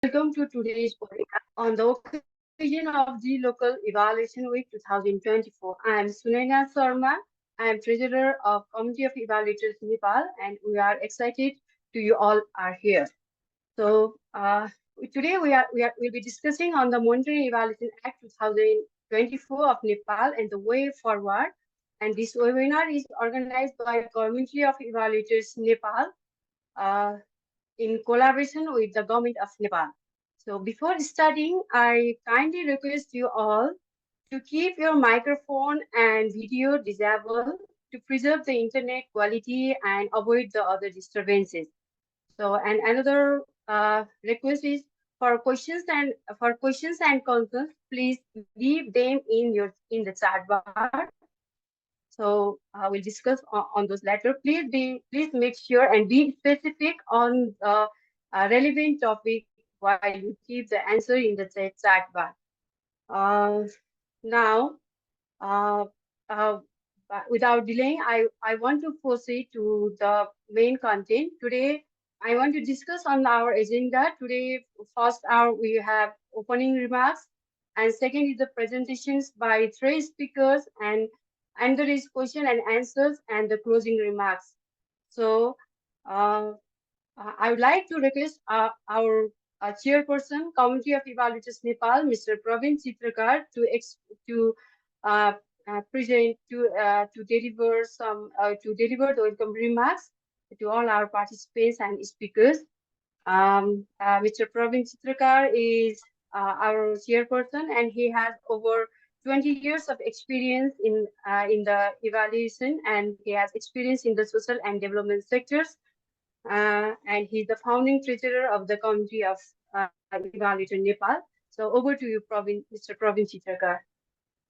Welcome to today's podcast on the occasion of the Local Evaluation Week 2024. I am Sunaina Sharma. I am Treasurer of Community of Evaluators Nepal, and we are excited to you all are here. So today we'll be discussing on the Monitoring Evaluation Act 2024 of Nepal and the way forward. And this webinar is organized by Community of Evaluators Nepal. Uh, in collaboration with the Government of Nepal. So before starting, I kindly request you all to keep your microphone and video disabled to preserve the internet quality and avoid the other disturbances. So, and another request is for questions and concerns, please leave them in the chat bar. So we'll discuss on those later. Please make sure and be specific on the relevant topic while you keep the answer in the chat bar. Uh, Now, uh, uh, without delaying, I want to proceed to the main content. Today, I want to discuss on our agenda. Today, first hour, we have opening remarks, and second is the presentations by three speakers, and there is question and answers and the closing remarks. So, uh, I would like to request our chairperson, Community of Evaluators Nepal, Mr. Praveen Chitrakar, to uh, to deliver the welcome remarks to all our participants and speakers. Mr. Praveen Chitrakar is our chairperson, and he has over 20 years of experience in the evaluation, and he has experience in the social and development sectors, and he's the founding treasurer of the Community of Evaluator Nepal. So over to you, Mr. Praveen Chitrakar.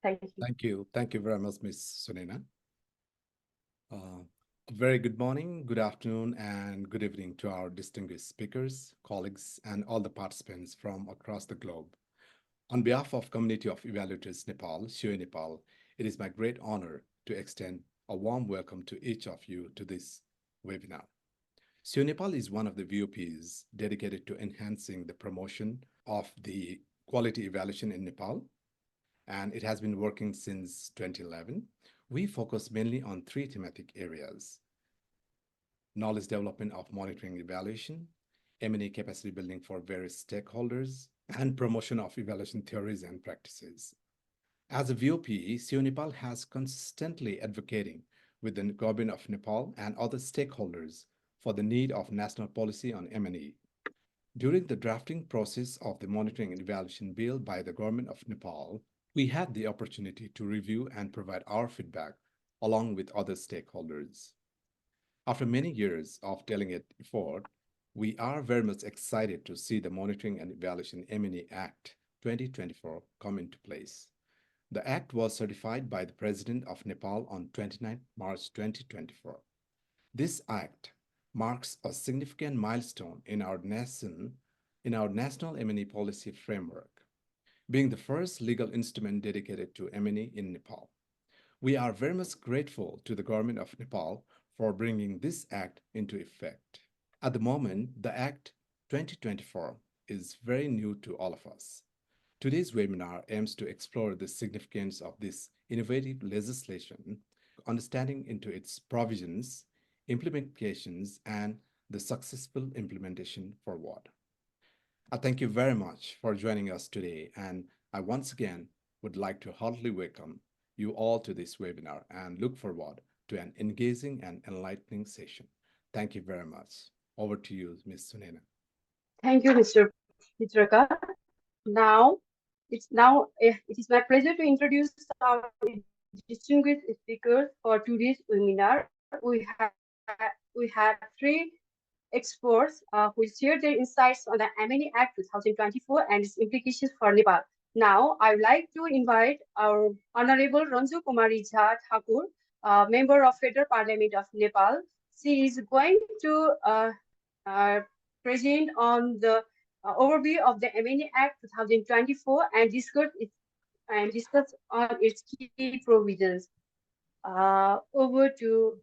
Thank you. Thank you. Thank you very much, Ms. Sunena. Uh, Very good morning, good afternoon, and good evening to our distinguished speakers, colleagues, and all the participants from across the globe. On behalf of Community of Evaluators Nepal, CoE-Nepal, it is my great honor to extend a warm welcome to each of you to this webinar. CoE-Nepal is one of the VOPs dedicated to enhancing the promotion of the quality evaluation in Nepal, and it has been working since 2011. We focus mainly on three thematic areas: knowledge development of monitoring evaluation, M&E capacity building for various stakeholders, and promotion of evaluation theories and practices. As a VOP, CoE-Nepal has consistently advocating with the Government of Nepal and other stakeholders for the need of national policy on M&E. During the drafting process of the monitoring and evaluation bill by the Government of Nepal, we had the opportunity to review and provide our feedback along with other stakeholders. After many years of delegate effort, we are very much excited to see the Monitoring and Evaluation M&E Act 2024 come into place. The Act was certified by the President of Nepal on 29 March 2024. This Act marks a significant milestone in our national M&E policy framework, being the first legal instrument dedicated to M&E in Nepal. We are very much grateful to the Government of Nepal for bringing this act into effect. At the moment, the Act 2024 is very new to all of us. Today's webinar aims to explore the significance of this innovative legislation, understanding into its provisions, implementations, and the successful implementation forward. I thank you very much for joining us today, and I once again would like to heartily welcome you all to this webinar and look forward to an engaging and enlightening session. Thank you very much. Over to you, Ms. Sunena. Thank you, Mr. Chitrakar. It is my pleasure to introduce our distinguished speakers for today's webinar. We have three experts who will share their insights on the M&E Act 2024 and its implications for Nepal. Now, I would like to invite our Honorable Ranju Kumari Jha Thakur, Member of Federal Parliament of Nepal. She is going to uh, present on the overview of the M&E Act 2024 and discuss on its key provisions. Over to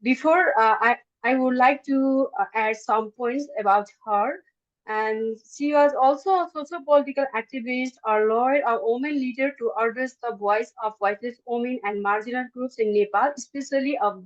before I would like to add some points about her. And she was also a socio-political activist, a lawyer, a woman leader to address the voice of voiceless women and marginal groups in Nepal, especially of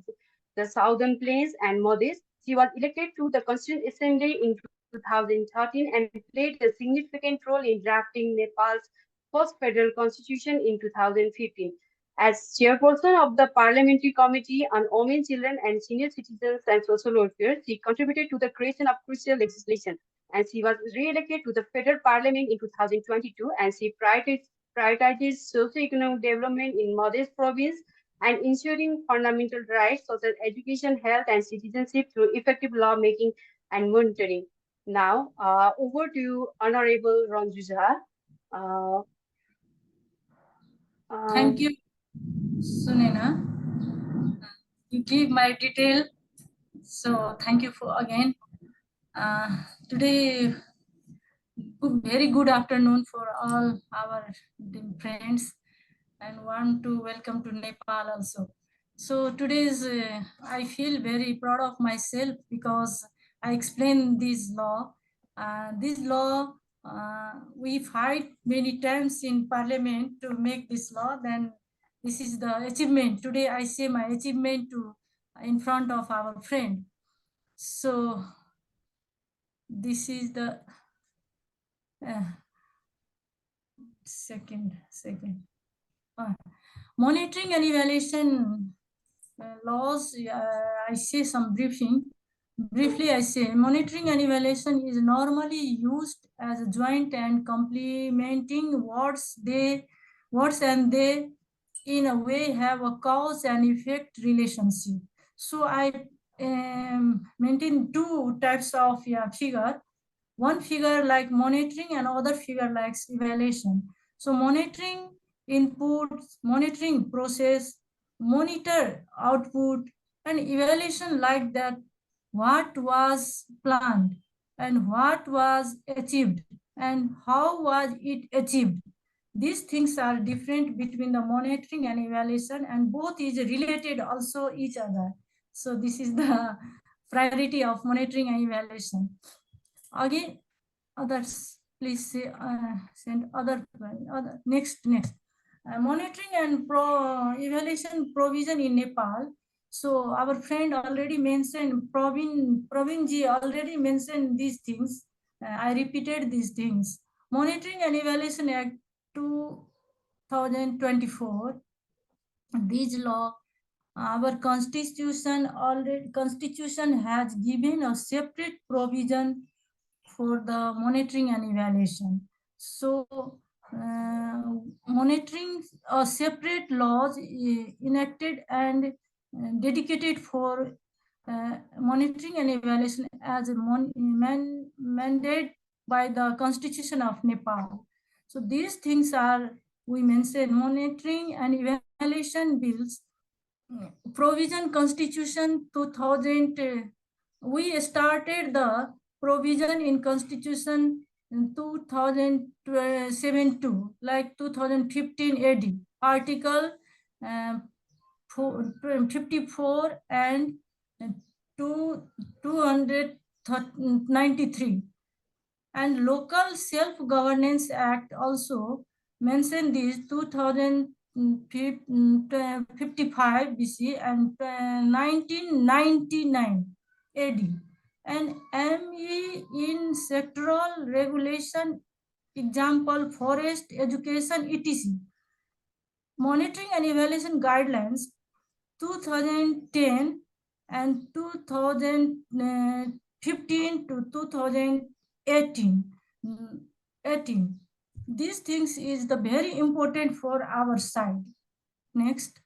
the southern plains and Madhya. She was elected to the Constituent Assembly in 2013 and played a significant role in drafting Nepal's first federal constitution in 2015. As chairperson of the Parliamentary Committee on Women, Children, and Senior Citizens and Social Welfare, she contributed to the creation of crucial legislation, and she was re-elected to the federal parliament in 2022, and she prioritizes socio-economic development in Madhya province and ensuring fundamental rights such as education, health, and citizenship through effective lawmaking and monitoring. Now, over to Honorable Ranjuja. Uh, Thank um, you, Sunena. You give my detail. So thank you for again. Today, very good afternoon for all our friends, and want to welcome to Nepal also. So today's I feel very proud of myself because I explained this law. This law we fight many times in Parliament to make this law. Then this is the achievement. Today I say my achievement to in front of our friend. So this is the uh, second. Uh, Monitoring and evaluation laws, I say some briefing. Briefly, I say monitoring and evaluation is normally used as a joint and complementing words and they in a way have a cause and effect relationship. So I maintain two types of figure. One figure like monitoring and other figure like evaluation. So monitoring inputs, monitoring process, monitor output, and evaluation like that what was planned and what was achieved and how was it achieved. These things are different between the monitoring and evaluation, and both is related also each other. So this is the priority of monitoring and evaluation. Again, others, please say, send other next. Monitoring and evaluation provision in Nepal. So our friend already mentioned, Praveen ji already mentioned these things. I repeated these things. Monitoring and Evaluation Act 2024. This law, our constitution has given a separate provision for the monitoring and evaluation. So, monitoring separate laws enacted and dedicated for monitoring and evaluation as a mandate by the Constitution of Nepal. So these things are, we mentioned, monitoring and evaluation bills provision constitution 2000. We started the provision in constitution in 2007 to like 2015 AD article uh, 54 and 293, and Local Self-Governance Act also mentioned this 2055 BC and 1999 AD. And ME in sectoral regulation, example forest education etc. Monitoring and evaluation guidelines 2010 and 2015 to 2018. 18. These things is the very important for our side. Next.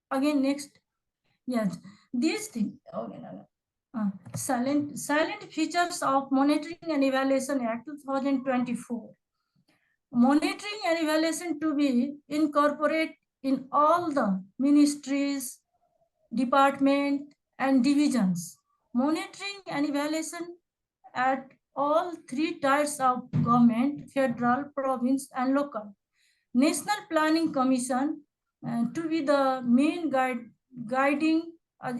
Again, next. Yes, these things. Okay, no. Silent features of Monitoring and Evaluation Act 2024. Monitoring and evaluation to be incorporated in all the ministries, department and divisions. Monitoring and evaluation at all three tiers of government, federal, province and local. National Planning Commission to be the main guiding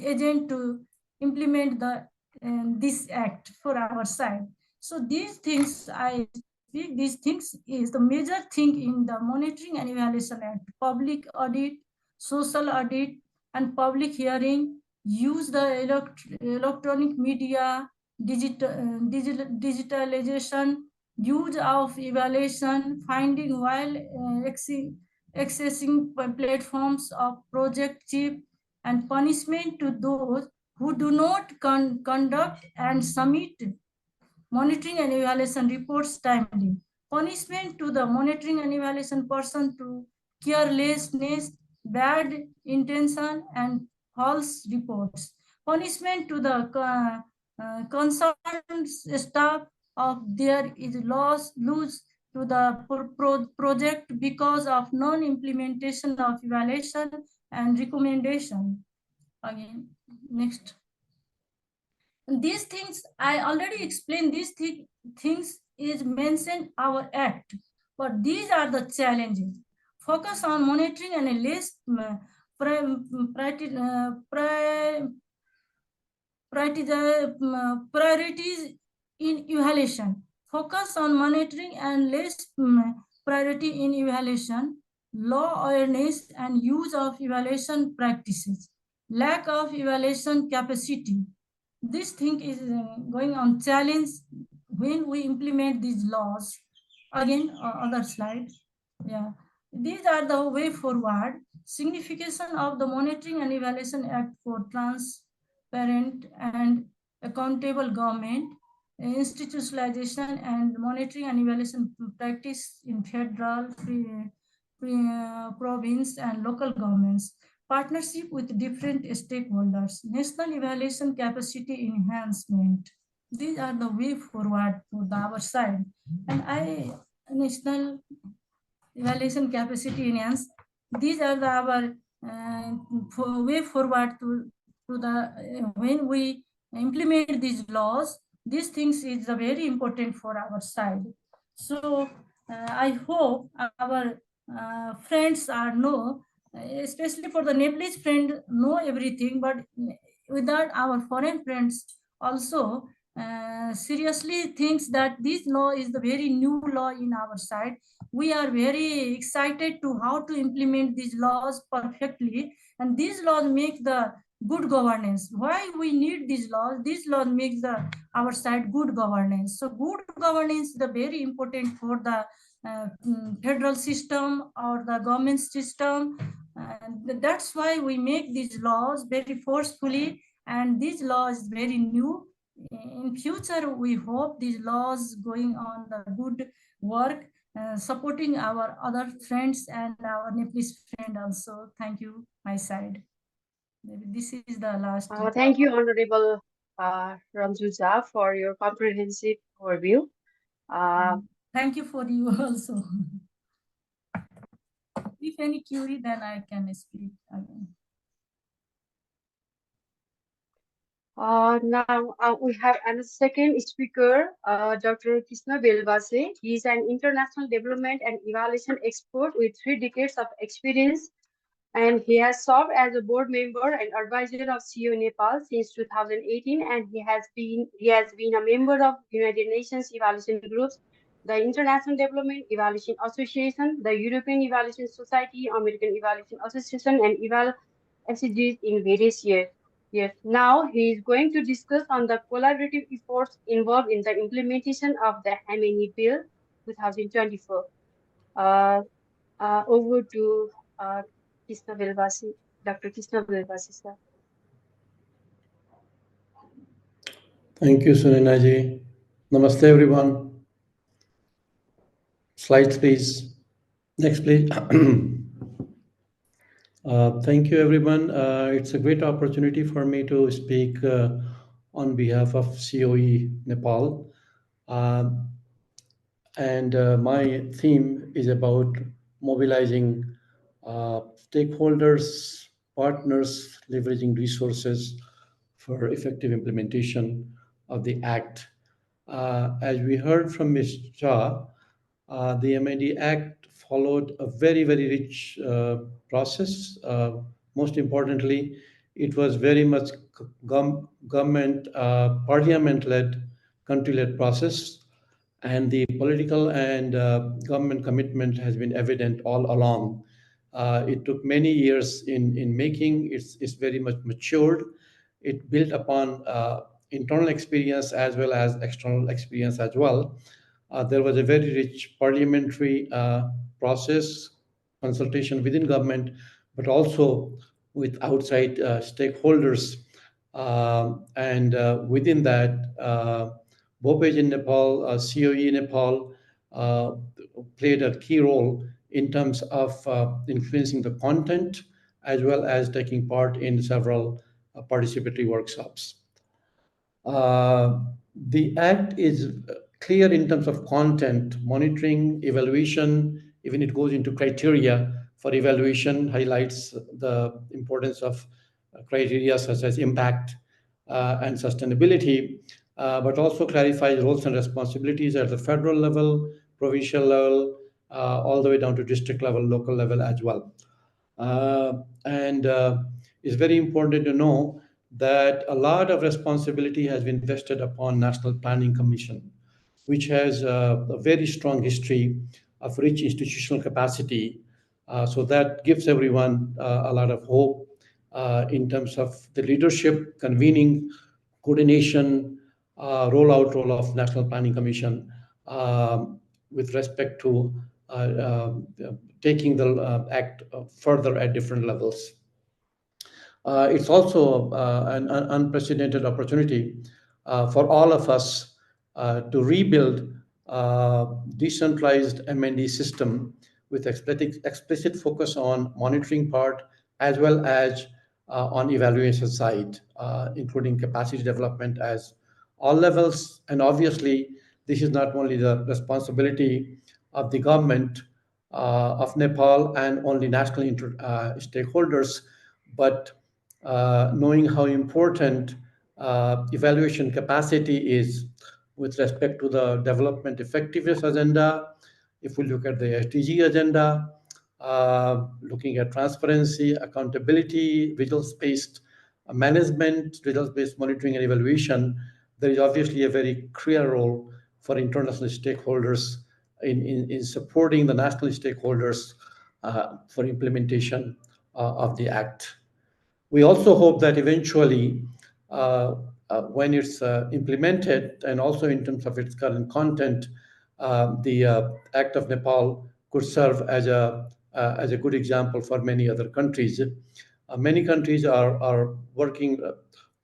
agent to implement the this act for our side. So these things I speak, these things is the major thing in the Monitoring and Evaluation Act: public audit, social audit, and public hearing, use the electronic media, digitalization, use of evaluation, finding while accessing platforms of project chief, and punishment to those who do not conduct and submit monitoring and evaluation reports timely. Punishment to the monitoring and evaluation person to carelessness, bad intention, and false reports. Punishment to the concerned staff of there is loss lose to the project because of non-implementation of evaluation and recommendation. Again, next. These things I already explained. These things is mentioned our act, but these are the challenges. Focus on monitoring and list priorities in evaluation. Focus on monitoring and less priority in evaluation. Law awareness and use of evaluation practices. Lack of evaluation capacity. This thing is going on challenge when we implement these laws. Again, other slide. Yeah, these are the way forward. Signification of the Monitoring and Evaluation Act for transparent and accountable government, institutionalization and monitoring and evaluation practice in federal, province and local governments, partnership with different stakeholders, national evaluation capacity enhancement. These are the way forward for our side. And national evaluation capacity enhance. These are our way forward to the when we implement these laws. These things is very important for our side. So I hope our friends are know, especially for the Nepalese friend, know everything, but without our foreign friends also seriously thinks that this law is the very new law in our side. We are very excited to how to implement these laws perfectly, and these laws make the good governance. Why we need these laws? These laws make the our side good governance. So good governance is the very important for the federal system or the government system, and that's why we make these laws very forcefully, and these laws very new. In future we hope these laws going on the good work, supporting our other friends and our Nepalese friend also. Thank you, my side. Maybe this is the last. Thank you, Honorable Ramzuja, for your comprehensive overview. Thank you for you also. If any query, then I can speak again. Now we have another second speaker, Dr. Krishna Belvase. He is an international development and evaluation expert with 3 decades of experience, and he has served as a board member and advisor of CoE-Nepal since 2018, and he has been a member of United Nations evaluation groups, the International Development Evaluation Association, the European Evaluation Society, American Evaluation Association, and Eval SCGs in various years. Yes, now he is going to discuss on the collaborative efforts involved in the implementation of the MNE Bill 2024. Uh, Over to Krishna Velvasi, Dr. Krishna Velvasi, sir. Thank you, Suninaji. Namaste, everyone. Slides, please. Next, please. Thank you, everyone. It's a great opportunity for me to speak on behalf of CoE Nepal. And my theme is about mobilizing stakeholders, partners, leveraging resources for effective implementation of the Act. As we heard from Ms. Shah, the MID Act followed a very, very rich process. Most importantly, it was very much government, parliament-led, country-led process, and the political and government commitment has been evident all along. It took many years in making. It's very much matured. It built upon internal experience as well as external experience as well. There was a very rich parliamentary process, consultation within government, but also with outside stakeholders. And within that, BOPEJ in Nepal, CoE-Nepal played a key role in terms of influencing the content as well as taking part in several participatory workshops. The act is clear in terms of content, monitoring, evaluation, even it goes into criteria for evaluation, highlights the importance of criteria such as impact and sustainability, but also clarifies roles and responsibilities at the federal level, provincial level, all the way down to district level, local level as well. And it's very important to know that a lot of responsibility has been vested upon National Planning Commission, which has a very strong history of rich institutional capacity. So that gives everyone a lot of hope in terms of the leadership, convening, coordination, role of National Planning Commission with respect to taking the act further at different levels. It's also an unprecedented opportunity for all of us to rebuild decentralized M&D system with explicit focus on monitoring part as well as on evaluation side, including capacity development as all levels. And obviously, this is not only the responsibility of the government of Nepal and only national stakeholders, but knowing how important evaluation capacity is with respect to the development effectiveness agenda. If we look at the SDG agenda, looking at transparency, accountability, results-based management, results-based monitoring and evaluation, there is obviously a very clear role for international stakeholders in supporting the national stakeholders for implementation of the Act. We also hope that eventually, when it's implemented, and also in terms of its current content, the Act of Nepal could serve as a good example for many other countries. Many countries are working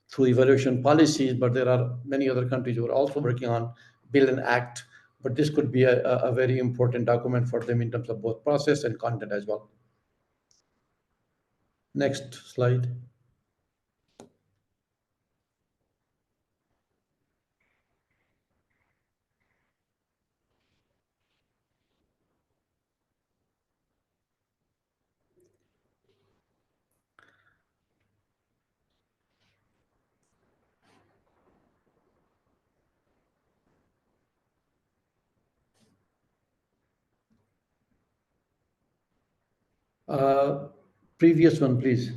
through evaluation policies, but there are many other countries who are also working on Bill and Act. But this could be a very important document for them in terms of both process and content as well. Next slide. Previous one, please.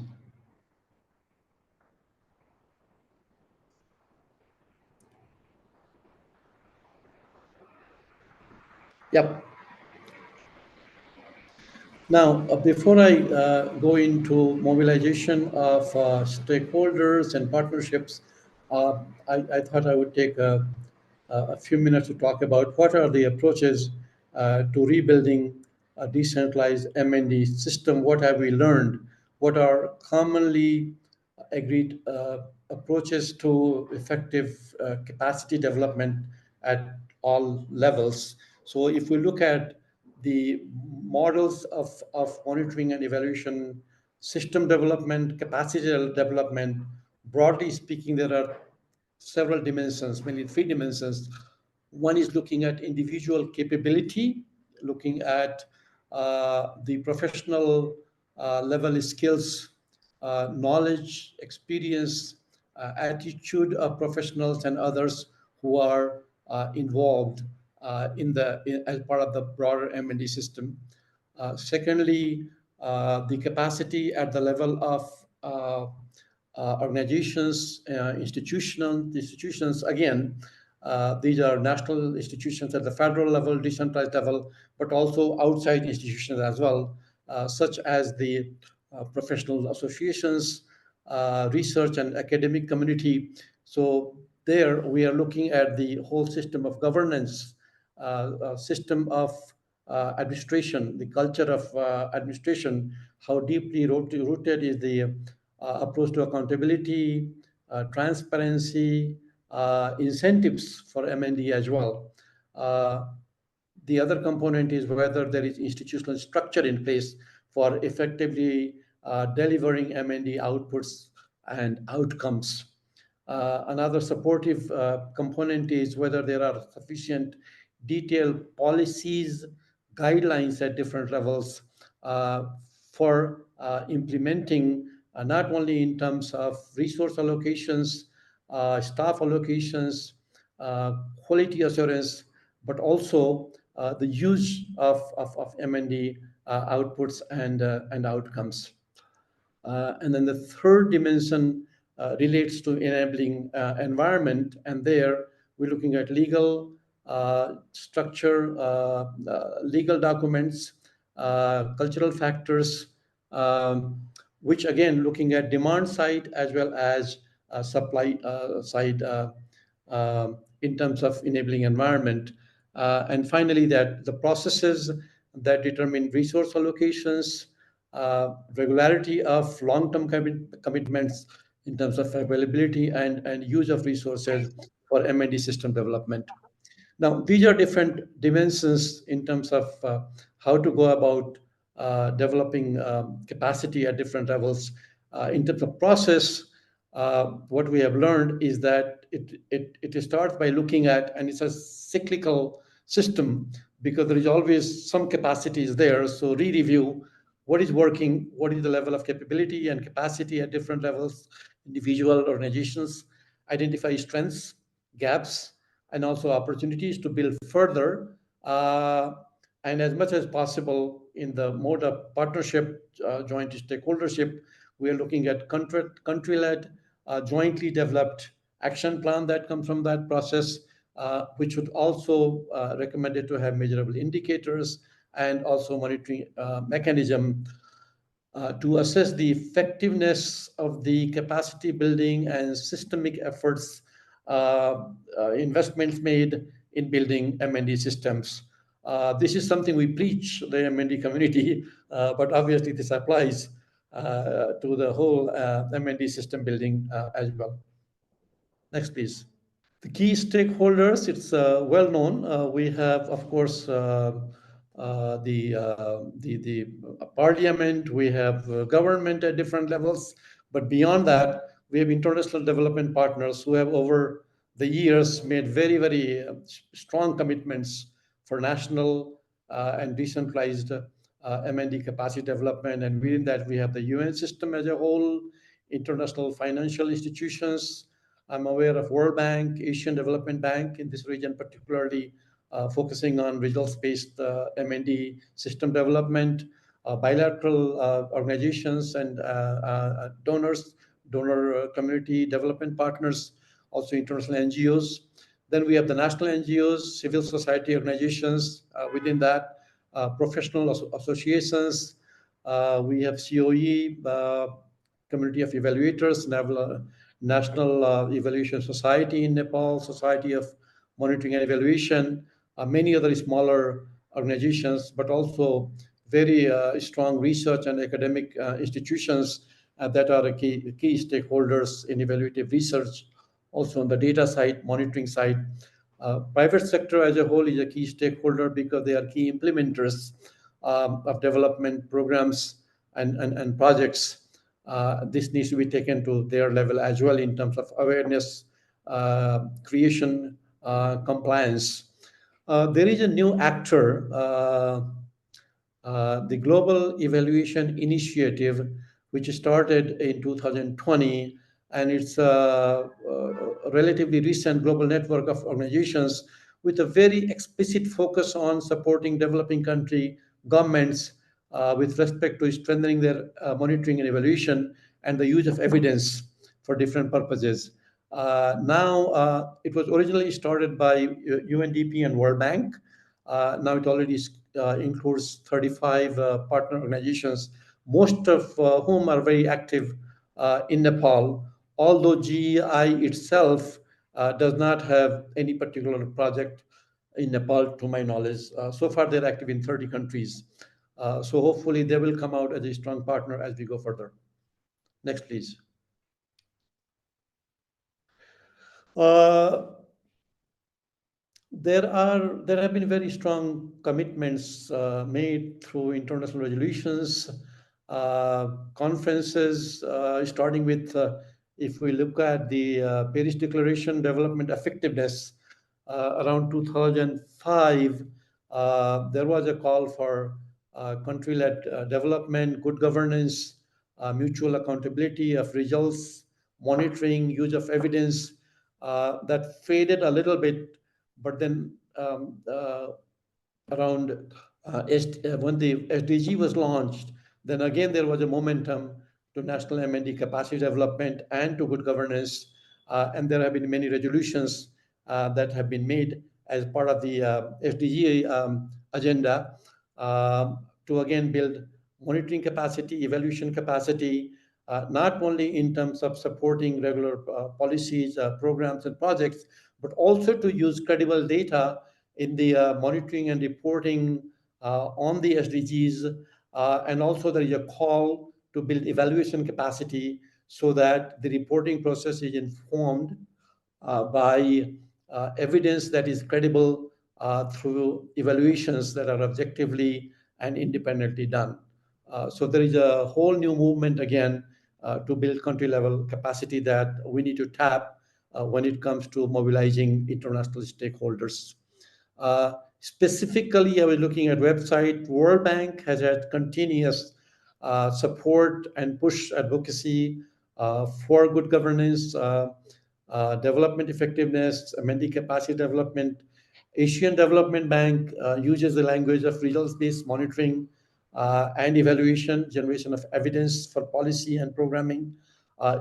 Yep. Now, before I go into mobilization of stakeholders and partnerships, I thought I would take a few minutes to talk about what are the approaches to rebuilding a decentralized M&D system. What have we learned? What are commonly agreed approaches to effective capacity development at all levels? So if we look at the models of monitoring and evaluation, system development, capacity development, broadly speaking, there are several dimensions, mainly three dimensions. One is looking at individual capability, looking at the professional level skills, knowledge, experience, attitude of professionals and others who are involved as part of the broader M&D system. Secondly, the capacity at the level of organizations, institutions. Again, these are national institutions at the federal level, decentralized level, but also outside institutions as well, such as the professional associations, research and academic community. So there we are looking at the whole system of governance, system of administration, the culture of administration, how deeply rooted is the approach to accountability, transparency, incentives for M&D as well. The other component is whether there is institutional structure in place for effectively delivering M&D outputs and outcomes. Another supportive component is whether there are sufficient detailed policies, guidelines at different levels uh, for implementing, not only in terms of resource allocations, staff allocations, quality assurance, but also the use of M&D outputs and outcomes. And then the third dimension relates to enabling environment, and there we're looking at legal structure, legal documents, cultural factors, which again looking at demand side as well as supply side in terms of enabling environment. And finally, that the processes that determine resource allocations, regularity of long-term commitments in terms of availability and use of resources for M&D system development. Now, these are different dimensions in terms of how to go about developing capacity at different levels. In terms of process, what we have learned is that it starts by looking at, and it's a cyclical system because there is always some capacity is there. So re-review what is working, what is the level of capability and capacity at different levels, individual organizations, identify strengths, gaps, and also opportunities to build further. And as much as possible in the mode of partnership, joint stakeholdership, we are looking at country-led, jointly developed action plan that comes from that process, which would also recommended to have measurable indicators and also monitoring mechanism to assess the effectiveness of the capacity building and systemic efforts, investments made in building M&D systems. This is something we preach, the M&D community, but obviously this applies to the whole M&D system building as well. Next, please. The key stakeholders, it's well known. We have, of course, the parliament, we have government at different levels, but beyond that, we have international development partners who have over the years made very, very strong commitments for national and decentralized M&D capacity development. And within that, we have the UN system as a whole, international financial institutions. I'm aware of World Bank, Asian Development Bank in this region, particularly focusing on results-based M&D system development, bilateral organizations and donors, donor community development partners, also international NGOs. Then we have the national NGOs, civil society organizations within that, professional associations. We have CoE, Community of Evaluators, National Evaluation Society in Nepal, Society of Monitoring and Evaluation, many other smaller organizations, but also very strong research and academic institutions that are key stakeholders in evaluative research. Also on the data side, monitoring side, private sector as a whole is a key stakeholder because they are key implementers of development programs and projects. This needs to be taken to their level as well in terms of awareness, creation, compliance. There is a new actor, the Global Evaluation Initiative, which started in 2020, and it's a relatively recent global network of organizations with a very explicit focus on supporting developing country governments with respect to strengthening their monitoring and evaluation and the use of evidence. for different purposes. Now, it was originally started by UNDP and World Bank. Now it already includes 35 partner organizations, most of whom are very active in Nepal, although GEI itself does not have any particular project in Nepal, to my knowledge. So far, they're active in 30 countries. So hopefully, they will come out as a strong partner as we go further. Next, please. Uh, there have been very strong commitments made through international resolutions, conferences, starting with if we look at the Paris Declaration development effectiveness around 2005, there was a call for country-led development, good governance, mutual accountability of results, monitoring, use of evidence. That faded a little bit, but then around when the SDG was launched, then again there was a momentum to national M&D capacity development and to good governance, and there have been many resolutions that have been made as part of the SDG agenda to again build monitoring capacity, evaluation capacity, not only in terms of supporting regular policies, programs, and projects, but also to use credible data in the monitoring and reporting on the SDGs. And also there is a call to build evaluation capacity so that the reporting process is informed by evidence that is credible through evaluations that are objectively and independently done. So there is a whole new movement again to build country level capacity that we need to tap when it comes to mobilizing international stakeholders. Specifically, I was looking at website. World Bank has had continuous support and push advocacy for good governance, development effectiveness, amending capacity development. Asian Development Bank uses the language of results-based monitoring and evaluation, generation of evidence for policy and programming.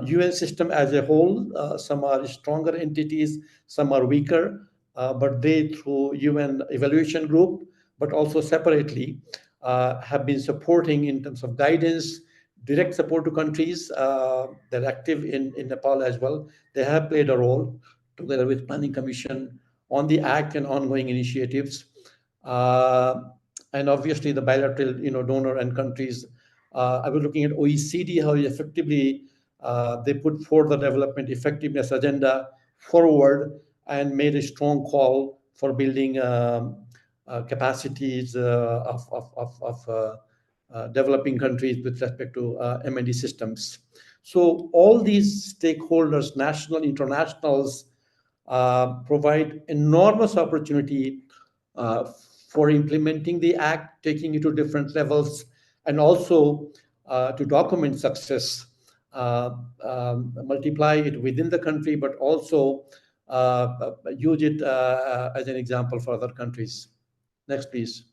UN system as a whole, some are stronger entities, some are weaker, but they through UN evaluation group, but also separately, have been supporting in terms of guidance, direct support to countries. They're active in Nepal as well. They have played a role together with Planning Commission on the act and ongoing initiatives. And obviously the bilateral, donor and countries. I was looking at OECD, how effectively they put forward the development effectiveness agenda forward and made a strong call for building capacities of developing countries with respect to M&D systems. So all these stakeholders, national, internationals, provide enormous opportunity for implementing the act, taking it to different levels, and also to document success, multiply it within the country, but also use it as an example for other countries. Next, please.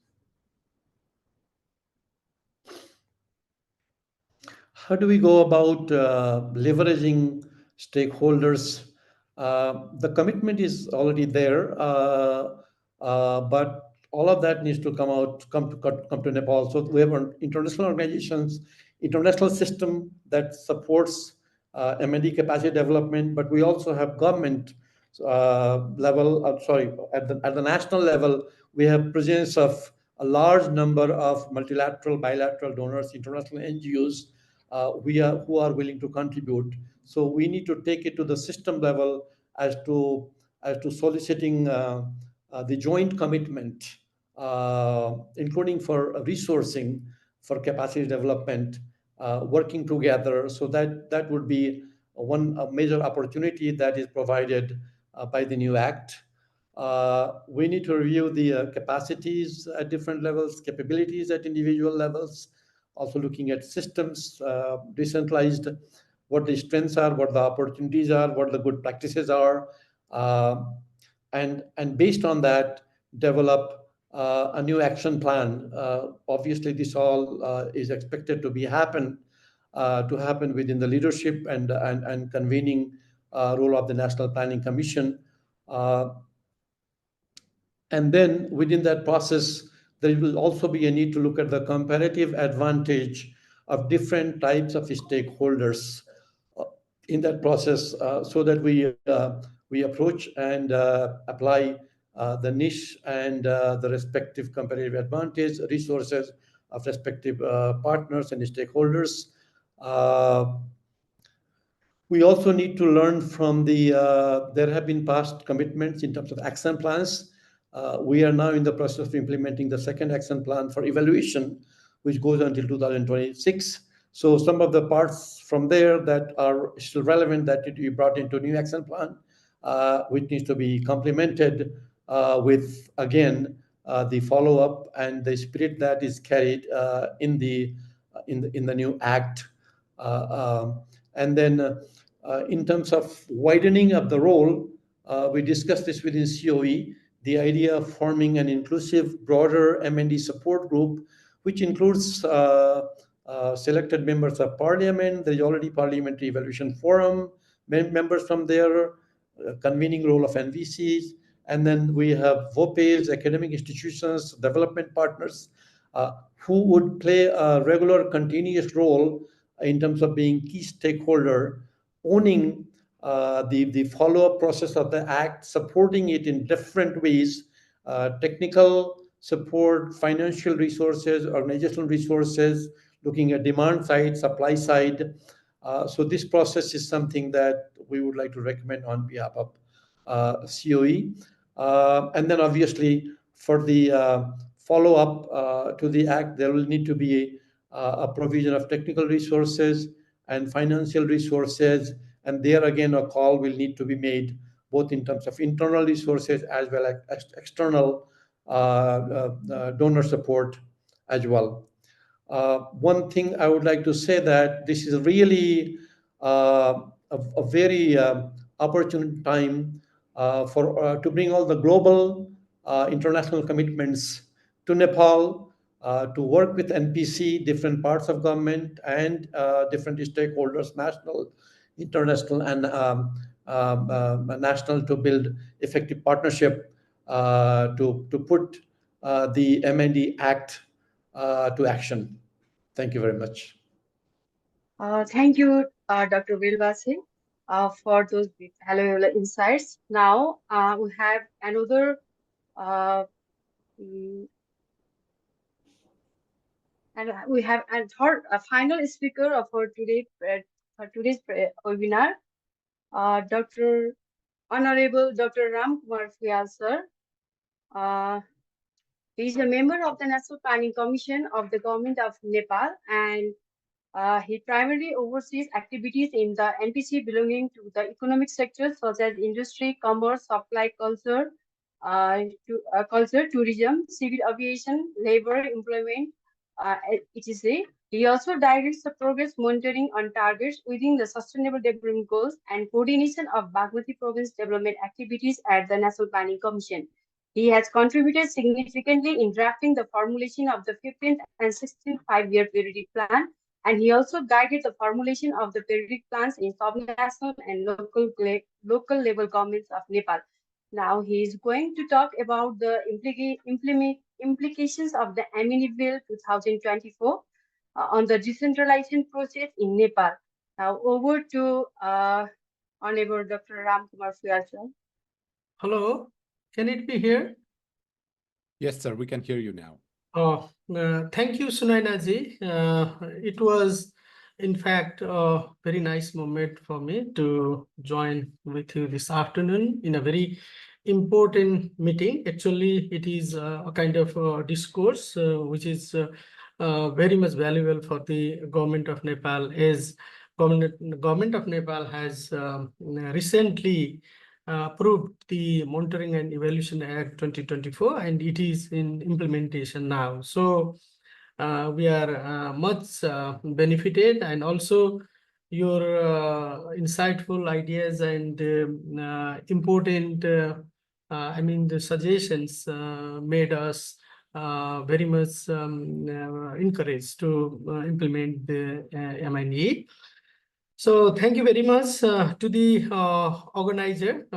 How do we go about leveraging stakeholders? The commitment is already there, but all of that needs to come to Nepal. So we have international organizations, international system that supports M&D capacity development, but we also have government level. At the national level, we have presence of a large number of multilateral, bilateral donors, international NGOs who are willing to contribute. So we need to take it to the system level as to soliciting the joint commitment, including for resourcing for capacity development, working together. So that would be one major opportunity that is provided by the new act. We need to review the capacities at different levels, capabilities at individual levels, also looking at systems, decentralized, what the strengths are, what the opportunities are, what the good practices are, and based on that, develop a new action plan. Obviously, this all is expected to be happen to happen within the leadership and convening role of the National Planning Commission. And then within that process, there will also be a need to look at the comparative advantage of different types of stakeholders uh, in that process, so that we approach and apply the niche and the respective comparative advantage resources of respective partners and stakeholders. Uh, we also need to learn from there have been past commitments in terms of action plans. We are now in the process of implementing the second action plan for evaluation, which goes until 2026. So some of the parts from there that are still relevant that need to be brought into new action plan, which needs to be complemented with, again, the follow-up and the spirit that is carried in the new act. And then in terms of widening of the role, we discussed this within CoE, the idea of forming an inclusive, broader M&D support group, which includes selected members of parliament. There is already parliamentary evaluation forum, members from there, convening role of NVCs, and then we have VOPEs, academic institutions, development partners, who would play a regular continuous role in terms of being key stakeholder, owning the follow-up process of the act, supporting it in different ways, technical support, financial resources, organizational resources, looking at demand side, supply side. So this process is something that we would like to recommend on behalf of CoE. And then obviously for the follow-up to the act, there will need to be a provision of technical resources and financial resources. And there again, a call will need to be made both in terms of internal resources as well as external donor support as well. One thing I would like to say that this is really a very opportune time to bring all the global international commitments to Nepal, to work with NPC, different parts of government, and different stakeholders, national, international, and national, to build effective partnership to put the MND Act to action. Thank you very much. Thank you, Dr. Wilbase, for those valuable insights. Now we have another uh, mm, and we have a final speaker of our today's webinar, Dr. Honorable Dr. Ram Kumar Fial, sir. He is a member of the National Planning Commission of the Government of Nepal, and he primarily oversees activities in the NPC belonging to the economic sectors such as industry, commerce, supply, culture, tourism, civil aviation, labor, employment, etc. He also directs the progress monitoring on targets within the Sustainable Development Goals and coordination of Bagmati Province development activities at the National Planning Commission. He has contributed significantly in drafting the formulation of the 15th and 16th five-year periodic plan, and he also guided the formulation of the periodic plans in subnational and local level governments of Nepal. Now he is going to talk about the implications of the Amini Bill 2024 on the decentralization process in Nepal. Now over to Honorable Dr. Ram Kumar Fial. Hello, can it be here? Yes, sir, we can hear you now. Thank you, Sunaina ji. It was, in fact, a very nice moment for me to join with you this afternoon in a very important meeting. Actually, it is a kind of discourse which is very much valuable for the Government of Nepal, as Government of Nepal has recently approved the Monitoring and Evaluation Act 2024, and it is in implementation now. So we are much benefited, and also your insightful ideas and important, I mean, the suggestions made us very much encouraged to implement the MNE. So thank you very much to the organizer,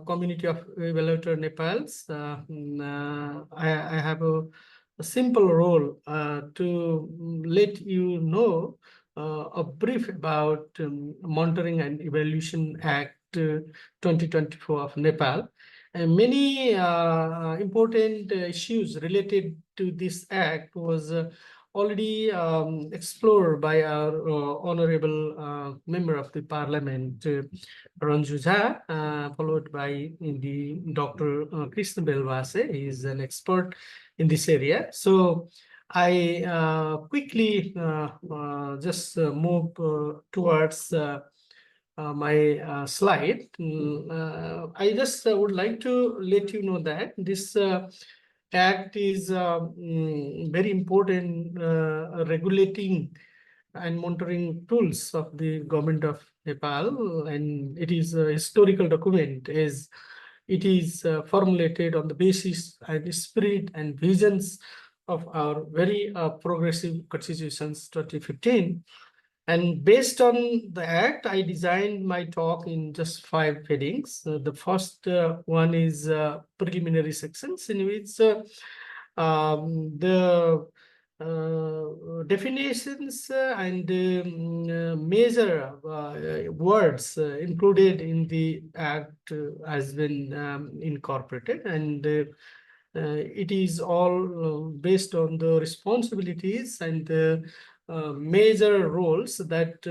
Community of Evaluator Nepal's. I have a simple role to let you know a brief about Monitoring and Evaluation Act 2024 of Nepal. And many important issues related to this act was already explored by our honorable member of the parliament, Ranju Jha, followed by the Dr. Krishna Belvase. He is an expert in this area. So I quickly just move towards my slide. I just would like to let you know that this act is very important regulating and monitoring tools of the Government of Nepal, and it is a historical document as it is formulated on the basis and spirit and visions of our very progressive constitutions 2015. And based on the act, I designed my talk in just 5 headings. The first one is preliminary sections, in which the definitions and major words included in the act has been incorporated, and it is all based on the responsibilities and major roles that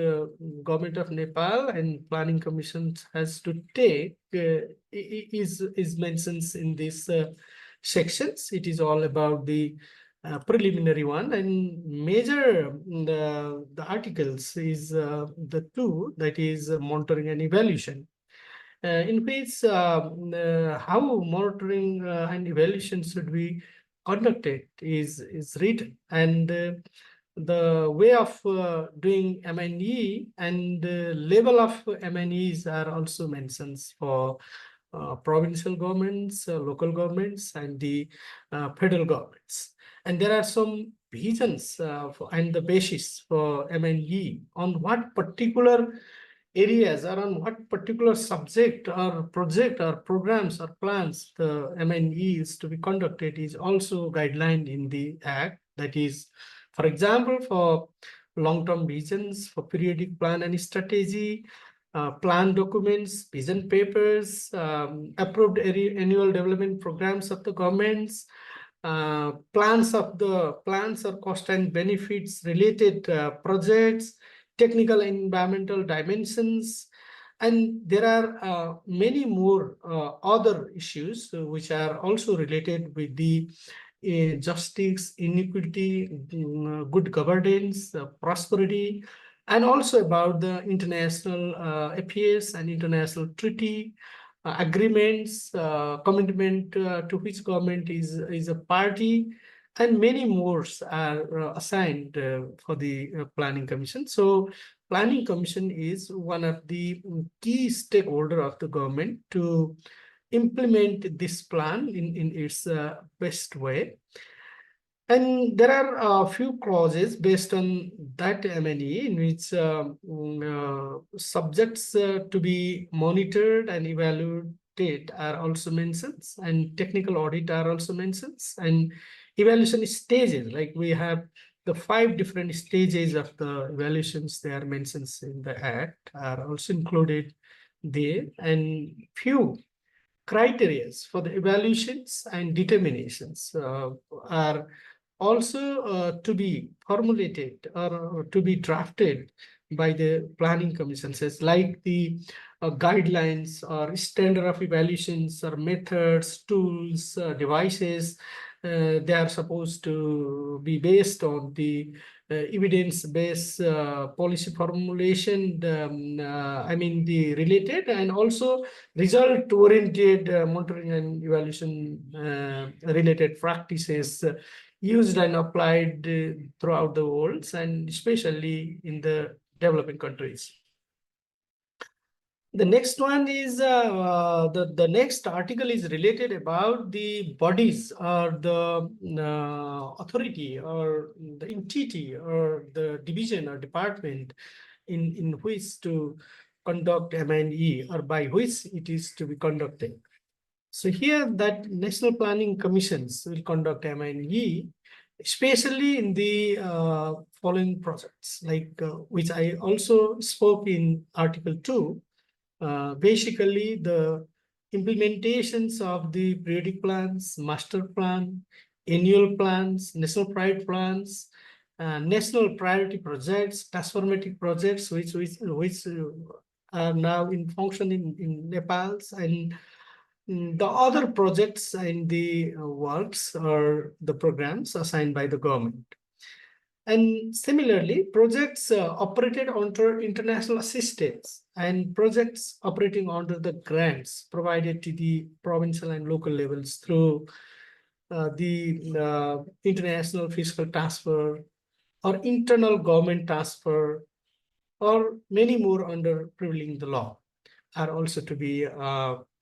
Government of Nepal and Planning Commission has to take is mentioned in these sections. It is all about the preliminary one, and major the articles is the two, that is monitoring and evaluation, in which how monitoring and evaluation should be conducted is written, and the way of doing MNE and the level of MNEs are also mentioned for provincial governments, local governments, and the federal governments. And there are some visions and the basis for MNE on what particular areas or on what particular subject or project or programs or plans the MNE is to be conducted is also guidelined in the Act. That is, for example, for long-term visions, for periodic plan and strategy, plan documents, vision papers, approved annual development programs of the governments, plans or cost and benefits related projects, technical and environmental dimensions, and there are many more other issues which are also related with the justice, inequity, good governance, prosperity, and also about the international affairs and international treaty agreements, commitment to which government is a party, and many more are assigned for the Planning Commission. So Planning Commission is one of the key stakeholder of the government to implement this plan in its best way. And there are a few clauses based on that MNE in which subjects to be monitored and evaluated are also mentioned, and technical audit are also mentioned, and evaluation stages, like we have the 5 different stages of the evaluations they are mentioned in the Act are also included there, and few criteria for the evaluations and determinations are also to be formulated or to be drafted by the Planning Commission, says, like the guidelines or standard of evaluations or methods, tools, devices. They are supposed to be based on the evidence-based policy formulation, I mean the related, and also result-oriented monitoring and evaluation related practices used and applied throughout the world, and especially in the developing countries. The next one is the next article is related about the bodies or the authority or the entity or the division or department in which to conduct M&E or by which it is to be conducted. So here that National Planning Commissions will conduct M&E, especially in the following projects, like which I also spoke in Article 2. Basically, the implementations of the periodic plans, master plan, annual plans, national priority plans, national priority projects, transformative projects, which are now in function in Nepal, and the other projects in the works or the programs assigned by the government. And similarly, projects operated under international assistance and projects operating under the grants provided to the provincial and local levels through the international fiscal transfer or internal government transfer or many more under prevailing the law are also to be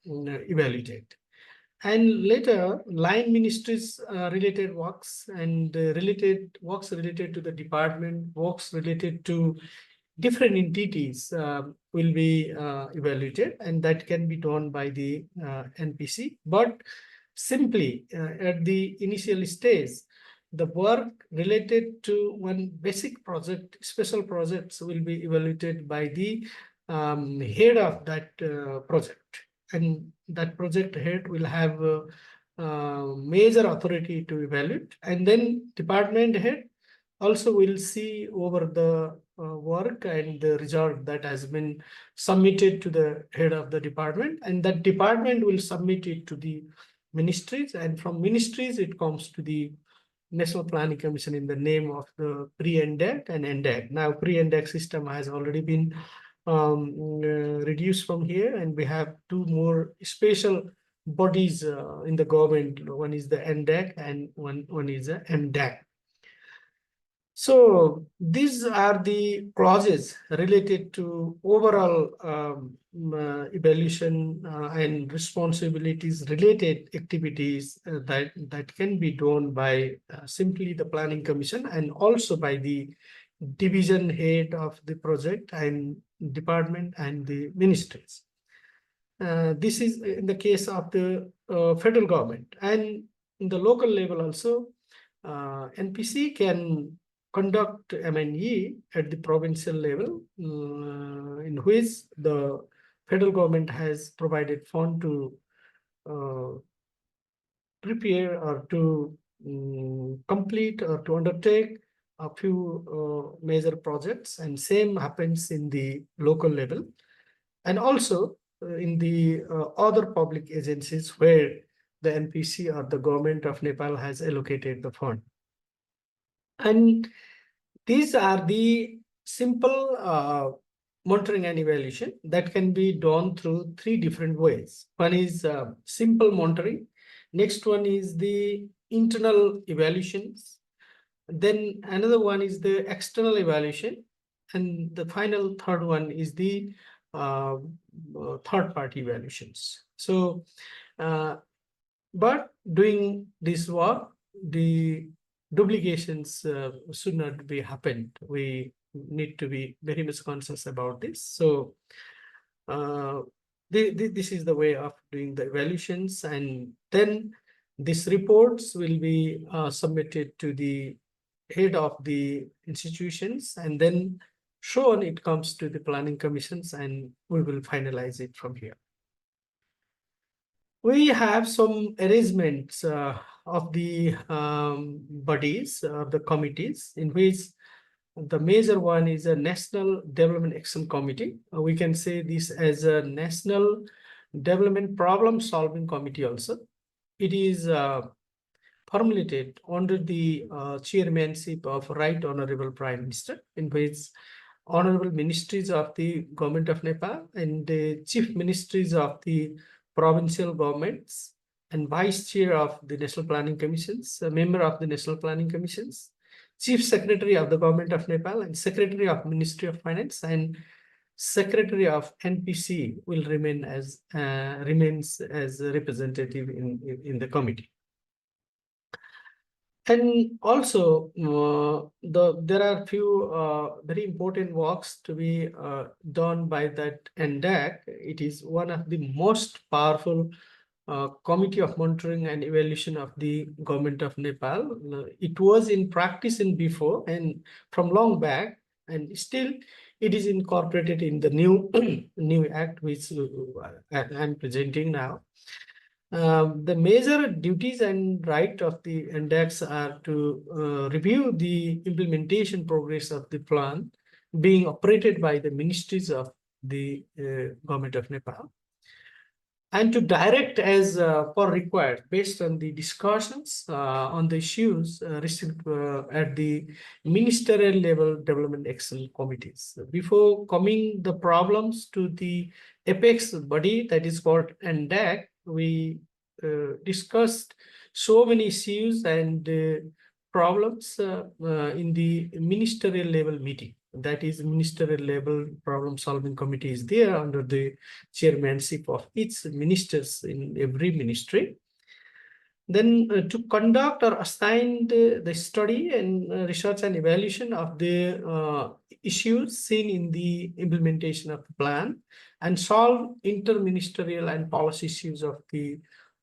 evaluated. And later, line ministries related works and related works related to the department, works related to different entities will be evaluated, and that can be done by the NPC. But simply at the initial stage, the work related to one basic project, special projects will be evaluated by the head of that project. And that project head will have major authority to evaluate, and then department head also will see over the work and the result that has been submitted to the head of the department, and that department will submit it to the ministries, and from ministries it comes to the National Planning Commission in the name of the pre-NDAC and NDAC. Now pre-NDAC system has already been reduced from here, and we have two more special bodies in the government. One is the NDAC and one is the MDAC. So these are the clauses related to overall evaluation and responsibilities related activities that can be done by simply the Planning Commission and also by the division head of the project and department and the ministries. This is in the case of the federal government, and in the local level also, NPC can conduct M&E at the provincial level, in which the federal government has provided fund to prepare or to complete or to undertake a few major projects, and same happens in the local level, and also in the other public agencies where the NPC or the Government of Nepal has allocated the fund. And these are the simple monitoring and evaluation that can be done through three different ways. One is simple monitoring. Next one is the internal evaluations. Then another one is the external evaluation. And the final third one is the third-party evaluations. So, but doing this work, the duplications should not be happened. We need to be very much conscious about this. So this is the way of doing the evaluations, and then these reports will be submitted to the head of the institutions, and then shown it comes to the planning commissions, and we will finalize it from here. We have some arrangements of the bodies, the committees, in which the major one is a National Development Action Committee. We can say this as a National Development Problem Solving Committee also. It is formulated under the chairmanship of Right Honorable Prime Minister, in which honorable ministries of the Government of Nepal and the chief ministries of the provincial governments and vice chair of the National Planning Commissions, a member of the National Planning Commissions, chief secretary of the Government of Nepal and secretary of Ministry of Finance, and secretary of NPC will remains as a representative in the committee. And also, there are few very important works to be done by that NDAC. It is one of the most powerful Committee of Monitoring and Evaluation of the Government of Nepal. It was in practice in before and from long back, and still it is incorporated in the new new act which I am presenting now. The major duties and right of the index are to review the implementation progress of the plan being operated by the ministries of the Government of Nepal, and to direct as per required based on the discussions on the issues received at the ministerial level development action committees. Before coming the problems to the apex body that is called NDAC, we discussed so many issues and problems in the ministerial level meeting. That is, ministerial level problem solving committee is there under the chairmanship of each ministers in every ministry. Then to conduct or assign the study and research and evaluation of the issues seen in the implementation of the plan and solve interministerial and policy issues of the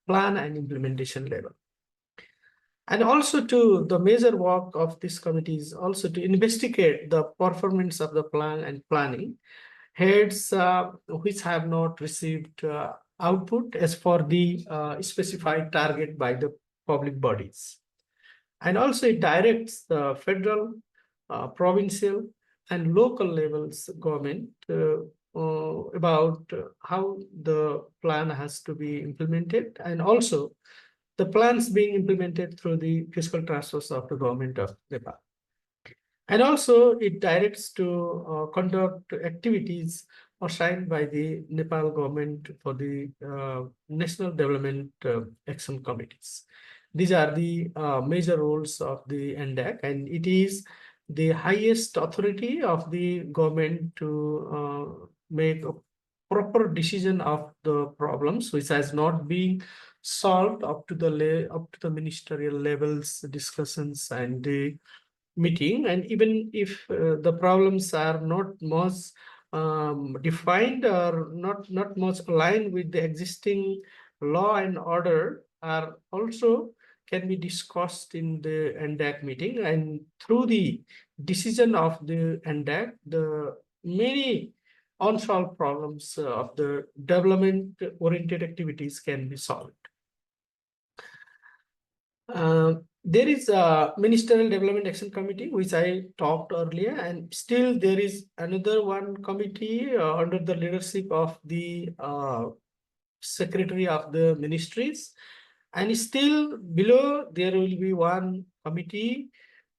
plan and implementation level. And also to the major work of this committee is also to investigate the performance of the plan and planning heads which have not received output as for the specified target by the public bodies. And also it directs the federal, provincial, and local levels government about how the plan has to be implemented, and also the plans being implemented through the fiscal transfers of the Government of Nepal. And also it directs to conduct activities assigned by the Nepal government for the National Development Action Committees. These are the major roles of the NDAC, and it is the highest authority of the government to make a proper decision of the problems which has not been solved up to the ministerial levels discussions and the meeting. And even if the problems are not much defined or not much aligned with the existing law and order, are also can be discussed in the NDAC meeting, and through the decision of the NDAC, the many unsolved problems of the development oriented activities can be solved. There is a Ministerial Development Action Committee, which I talked earlier, and still there is another one committee under the leadership of the Secretary of the Ministries. And still below, there will be one committee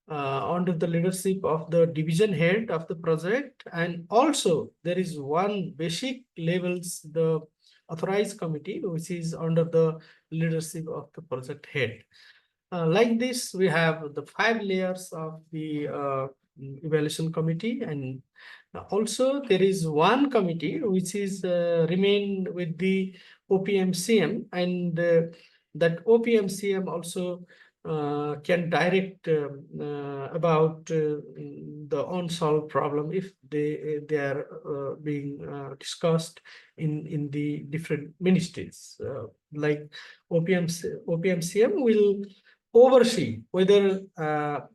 under the leadership of the division head of the project. And also there is one basic levels, the authorized committee, which is under the leadership of the project head. Like this, we have the 5 layers of the evaluation committee, and also there is one committee which is remain with the OPMCM, and that OPMCM also can direct about the unsolved problem if they are being discussed in the different ministries. Like OPMCM will oversee whether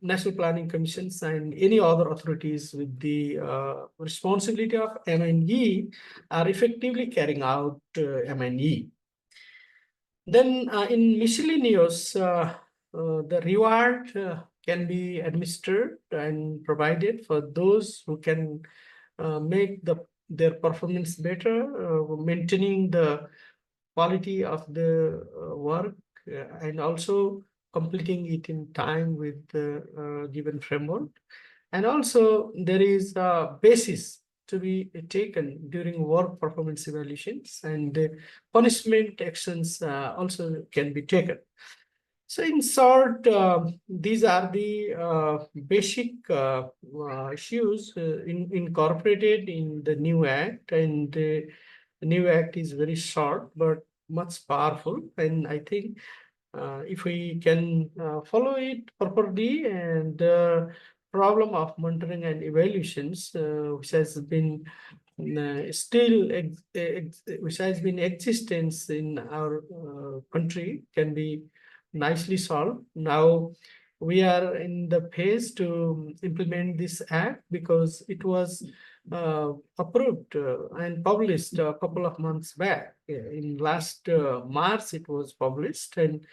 National Planning Commissions and any other authorities with the responsibility of M&E are effectively carrying out M&E. Then in miscellaneous, the reward can be administered and provided for those who can make their performance better, maintaining the quality of the work, and also completing it in time with the given framework. And also there is a basis to be taken during work performance evaluations, and punishment actions also can be taken. So in short, these are the basic issues incorporated in the new act, and the new act is very short but much powerful. And I think if we can follow it properly, and problem of monitoring and evaluations, which has been which has been existence in our country, can be nicely solved. Now we are in the phase to implement this act, because it was approved and published a couple of months back. In last March it was published, and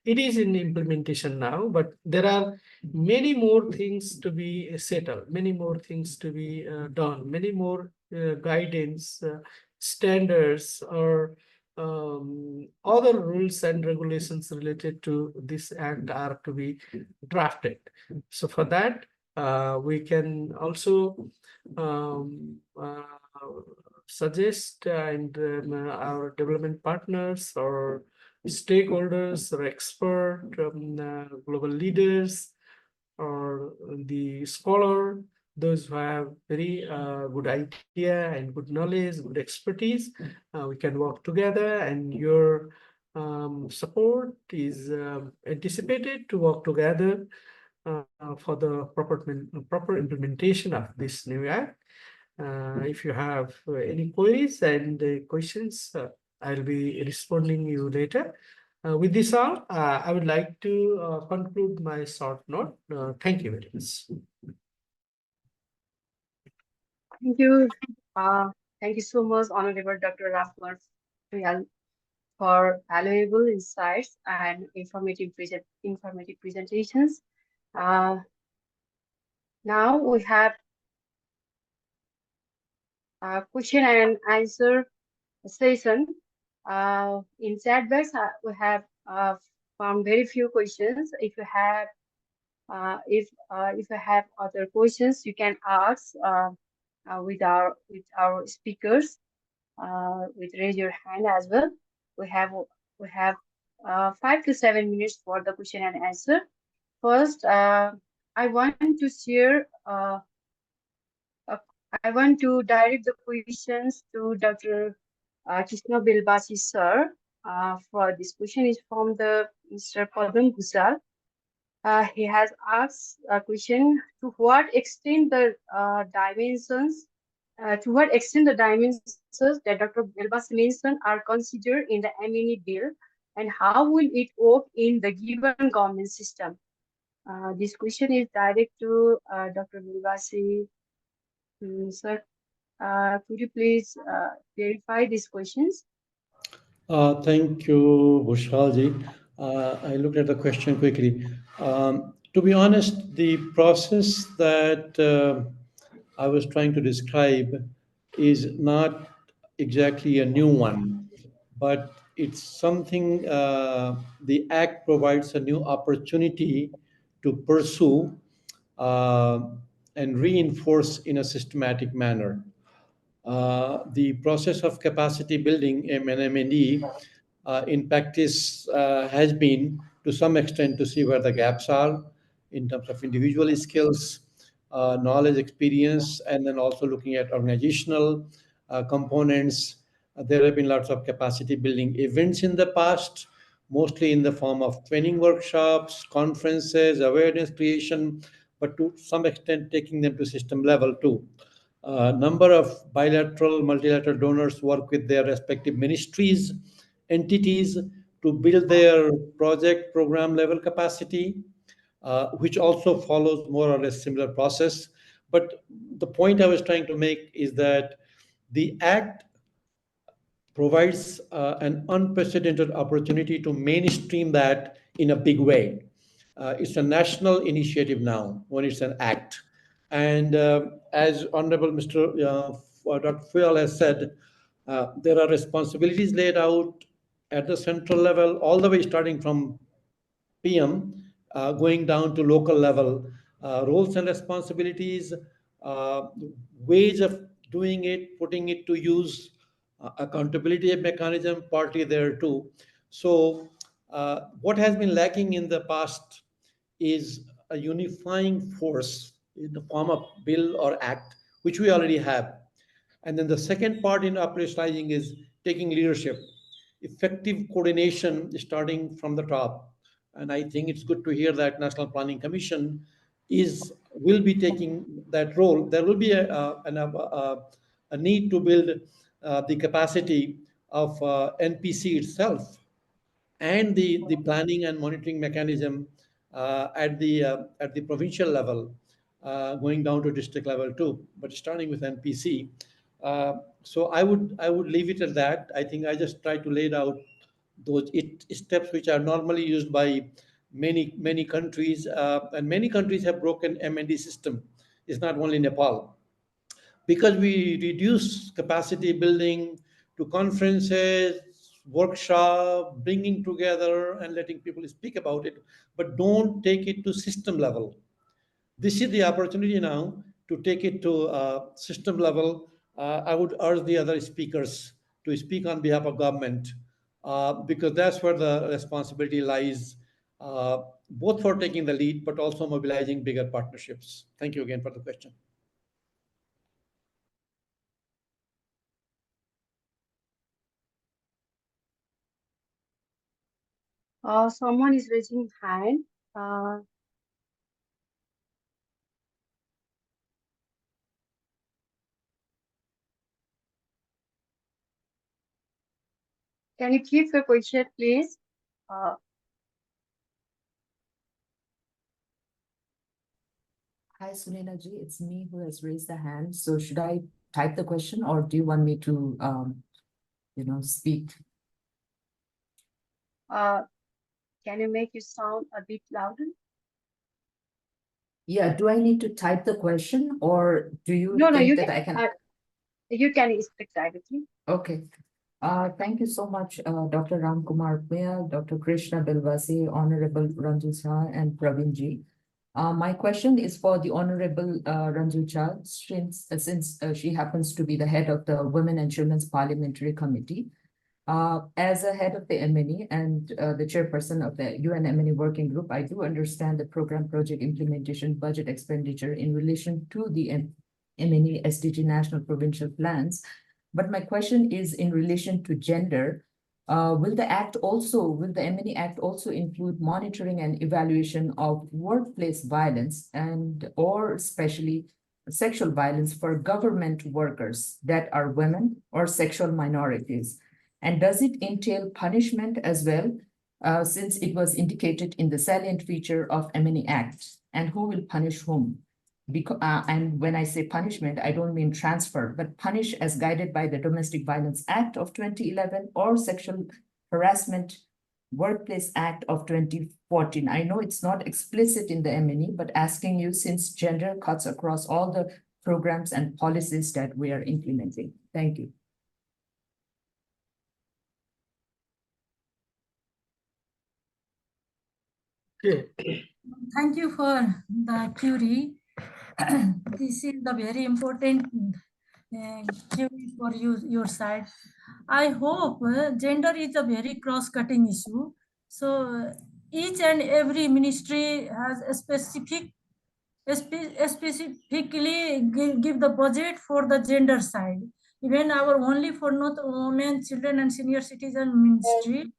it is in implementation now, but there are many more things to be settled, many more things to be done, many more guidance, standards, or other rules and regulations related to this act are to be drafted. So for that, we can also um, uh, suggest and our development partners or stakeholders or expert, global leaders, or the scholar, those who have very good idea and good knowledge, good expertise. We can work together, and your support is anticipated to work together for the proper implementation of this new act. If you have any queries and questions, I'll be responding you later. With this all, I would like to conclude my short note. Thank you very much. Thank you. Thank you so much, Honorable Dr. Rafmar, for valuable insights and informative presentations. Now we have a question and answer session. In chat box, we have found very few questions. If you have other questions, you can ask with our speakers. With raise your hand as well. We have 5 to 7 minutes for the question and answer. First, I want to share. Uh, I want to direct the questions to Dr. Krishna Bilbasi sir. For this question is from the Mr. Padam Gusal. He has asked a question: to what extent the dimensions that Dr. Bilbas mentioned are considered in the MNE bill, and how will it work in the given government system? This question is direct to Dr. Bilbasi. Sir, could you please clarify these questions? Thank you, Bushalji. I looked at the question quickly. To be honest, the process that I was trying to describe is not exactly a new one, but it's something the Act provides a new opportunity to pursue uh, and reinforce in a systematic manner. The process of capacity building, MNMNE, in practice has been to some extent to see where the gaps are in terms of individual skills, knowledge, experience, and then also looking at organizational components. There have been lots of capacity building events in the past, mostly in the form of training workshops, conferences, awareness creation, but to some extent taking them to system level too. Number of bilateral, multilateral donors work with their respective ministries, entities to build their project program level capacity, which also follows more or less similar process. But the point I was trying to make is that the Act provides an unprecedented opportunity to mainstream that in a big way. It's a national initiative now when it's an act. And as Honorable Mr. Dr. Fuyal has said, there are responsibilities laid out at the central level, all the way starting from PM, going down to local level, roles and responsibilities, uh, ways of doing it, putting it to use, accountability mechanism partly there too. So What has been lacking in the past is a unifying force in the form of bill or act, which we already have. And then the second part in operationalizing is taking leadership, effective coordination starting from the top. And I think it's good to hear that National Planning Commission will be taking that role. There will be a need to build the capacity of NPC itself and the planning and monitoring mechanism at the provincial level, going down to district level too, but starting with NPC. So I would leave it at that. I think I just try to lay out those steps which are normally used by many countries, and many countries have broken MND system. It's not only Nepal, because we reduce capacity building to conferences, workshop, bringing together and letting people speak about it, but don't take it to system level. This is the opportunity now to take it to system level. I would urge the other speakers to speak on behalf of government, because that's where the responsibility lies, both for taking the lead, but also mobilizing bigger partnerships. Thank you again for the question. Someone is raising hand. Can you keep your question, please? Hi, Sunena ji, it's me who has raised the hand. So should I type the question or do you want me to, speak? Can you make your sound a bit louder? Yeah, do I need to type the question or do you No, think you that can. I can? You can speak directly. Okay. Thank you so much, Dr. Ram Kumar Puyal, Dr. Krishna Bilvasi, Honorable Ranju Jha, and Praveen ji. My question is for the Honorable Ranju Jha, since she happens to be the head of the Women and Children's Parliamentary Committee. As a head of the MNE and the chairperson of the UN MNE Working Group, I do understand the program project implementation budget expenditure in relation to the MNE SDG national provincial plans. But my question is in relation to gender. Will the MNE Act also include monitoring and evaluation of workplace violence or especially sexual violence for government workers that are women or sexual minorities? And does it entail punishment as well, since it was indicated in the salient feature of MNE Act? And who will punish whom? And when I say punishment, I don't mean transfer, but punish as guided by the Domestic Violence Act of 2011 or Sexual Harassment Workplace Act of 2014. I know it's not explicit in the MNE, but asking you since gender cuts across all the programs and policies that we are implementing. Thank you. Okay. Thank you for the query. This is the very important query for your side. I hope gender is a very cross-cutting issue. So each and every ministry has a specifically give the budget for the gender side. Even our only for not women, children, and senior citizen ministry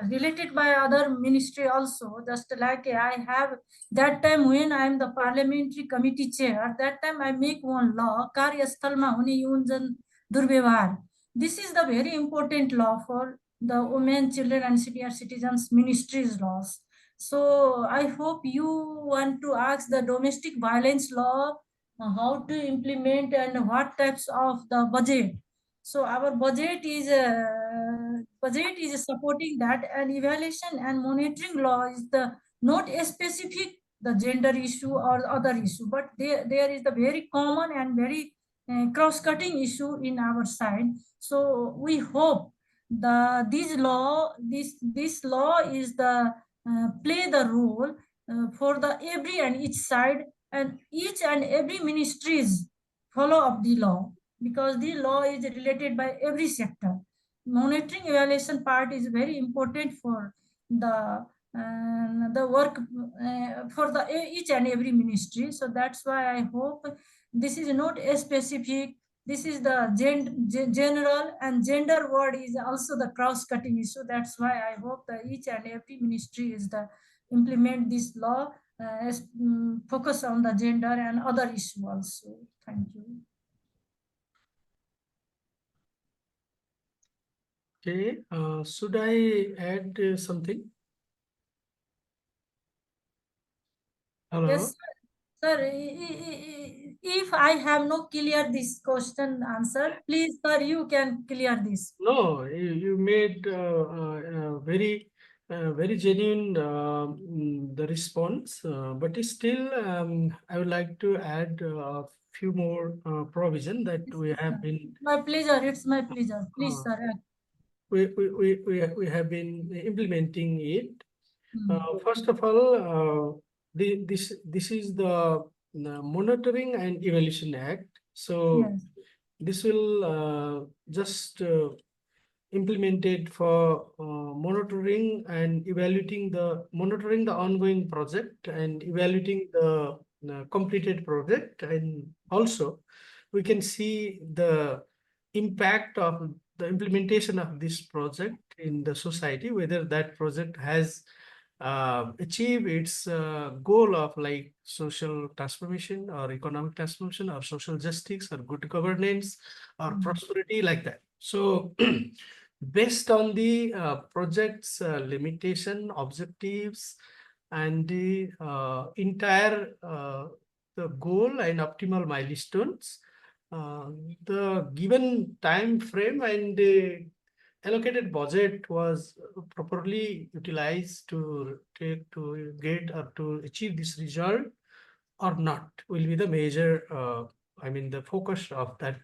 related by other ministry also. Just like I have that time when I am the parliamentary committee chair, at that time I make one law, Karya Sthalma Hune Yunjan Durbevar. This is the very important law for the women, children, and senior citizens ministries laws. So I hope you want to ask the domestic violence law, how to implement and what types of the budget. So our budget is supporting that, and evaluation and monitoring law is the not a specific the gender issue or other issue, but there is the very common and very cross-cutting issue in our side. So we hope this law is the play the role for the every and each side, and each and every ministries follow up the law, because the law is related by every sector. monitoring evaluation part is very important for the work for the each and every ministry. So that's why I hope this is not a specific, this is the general, and gender word is also the cross-cutting issue. That's why I hope that each and every ministry is the implement this law, focus on the gender and other issue also. Thank you. Okay, should I add something? Hello? Yes, sir. If I have no clear this question answer, please, sir, you can clear this. No, you made very genuine the response, but still I would like to add a few more provision that we have been My pleasure. It's my pleasure. Please, uh, sir. we have been implementing it. Hmm. First of all, this is the Monitoring and Evaluation Act. So Yes. this will just implemented for monitoring the ongoing project and evaluating the completed project, and also we can see the impact of the implementation of this project in the society, whether that project has achieved its goal of like social transformation or economic transformation or social justice or good governance or prosperity, like that. So based on the project's limitation, objectives, and the entire the goal and optimal milestones, uh, the given time frame and the allocated budget was properly utilized to get or to achieve this result or not, will be the major, I mean, the focus of that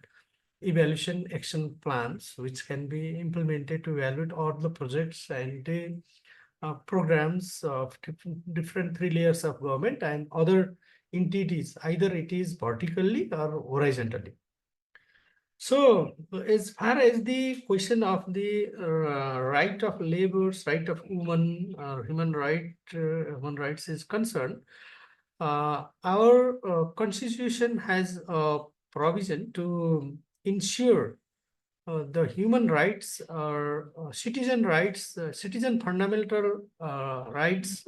evaluation action plans, which can be implemented to evaluate all the projects and the programs of different three layers of government and other entities, either it is vertically or horizontally. So, as far as the question of the right of laborers, right of women, human rights is concerned, our constitution has a provision to ensure the human rights or citizen fundamental rights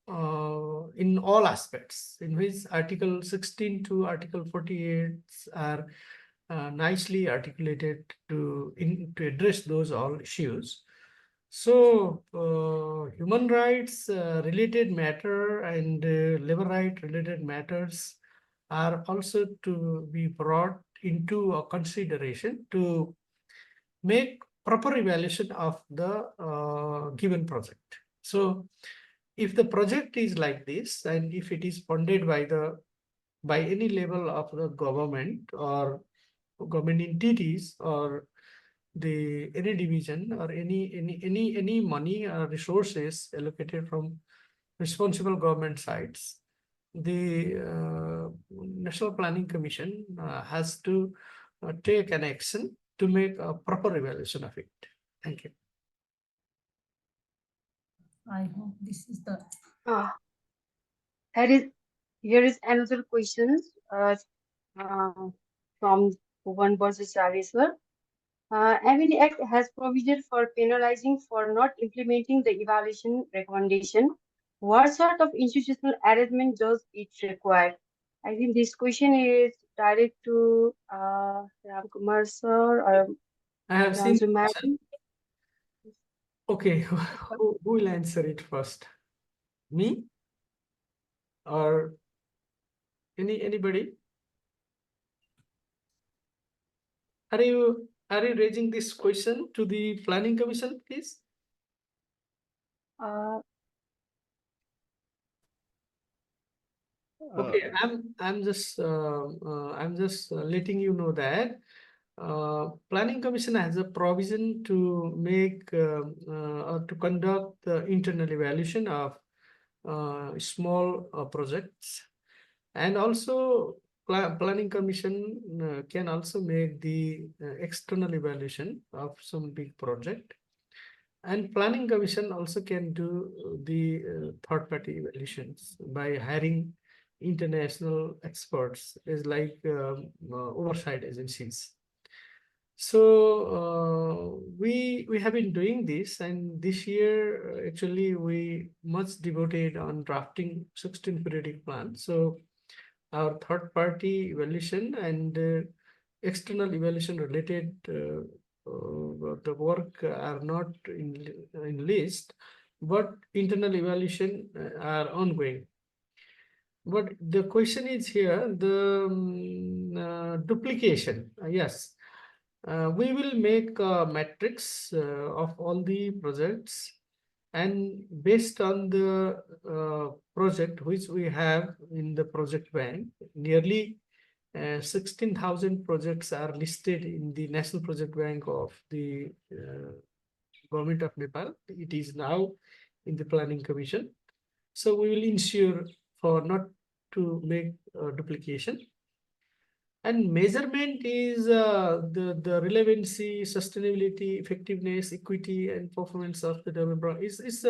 in all aspects, in which Article 16 to Article 48 are nicely articulated to address those all issues. So human rights related matter and labor right related matters are also to be brought into a consideration to make proper evaluation of the given project. So if the project is like this, and if it is funded by any level of the government or government entities or the any division or any money or resources allocated from responsible government sides, the National Planning Commission has to take an action to make a proper evaluation of it. Thank you. I hope this is the. Uh, here is another question from one versus Chariswar. MNE Act has provision for penalizing for not implementing the evaluation recommendation. What sort of institutional arrangement does it require? I think this question is direct to Ram Kumar sir or I have seen. Ranju madam. Okay, who will answer it first? Me or anybody? Are you raising this question to the Planning Commission, please? Okay, I'm just letting you know that Planning Commission has a provision to make or to conduct the internal evaluation of small projects, and also Planning Commission can also make the external evaluation of some big project. And Planning Commission also can do the third-party evaluations by hiring international experts as like oversight agencies. So we have been doing this, and this year actually we much devoted on drafting 16 periodic plans. So our third-party evaluation and external evaluation related the work are not in list, but internal evaluation are ongoing. But the question is here, the duplication. Yes, we will make a matrix of all the projects, and based on the project which we have in the project bank, nearly 16,000 projects are listed in the National Project Bank of the Government of Nepal. It is now in the Planning Commission. So we will ensure for not to make duplication. And measurement is the relevancy, sustainability, effectiveness, equity, and performance of the development is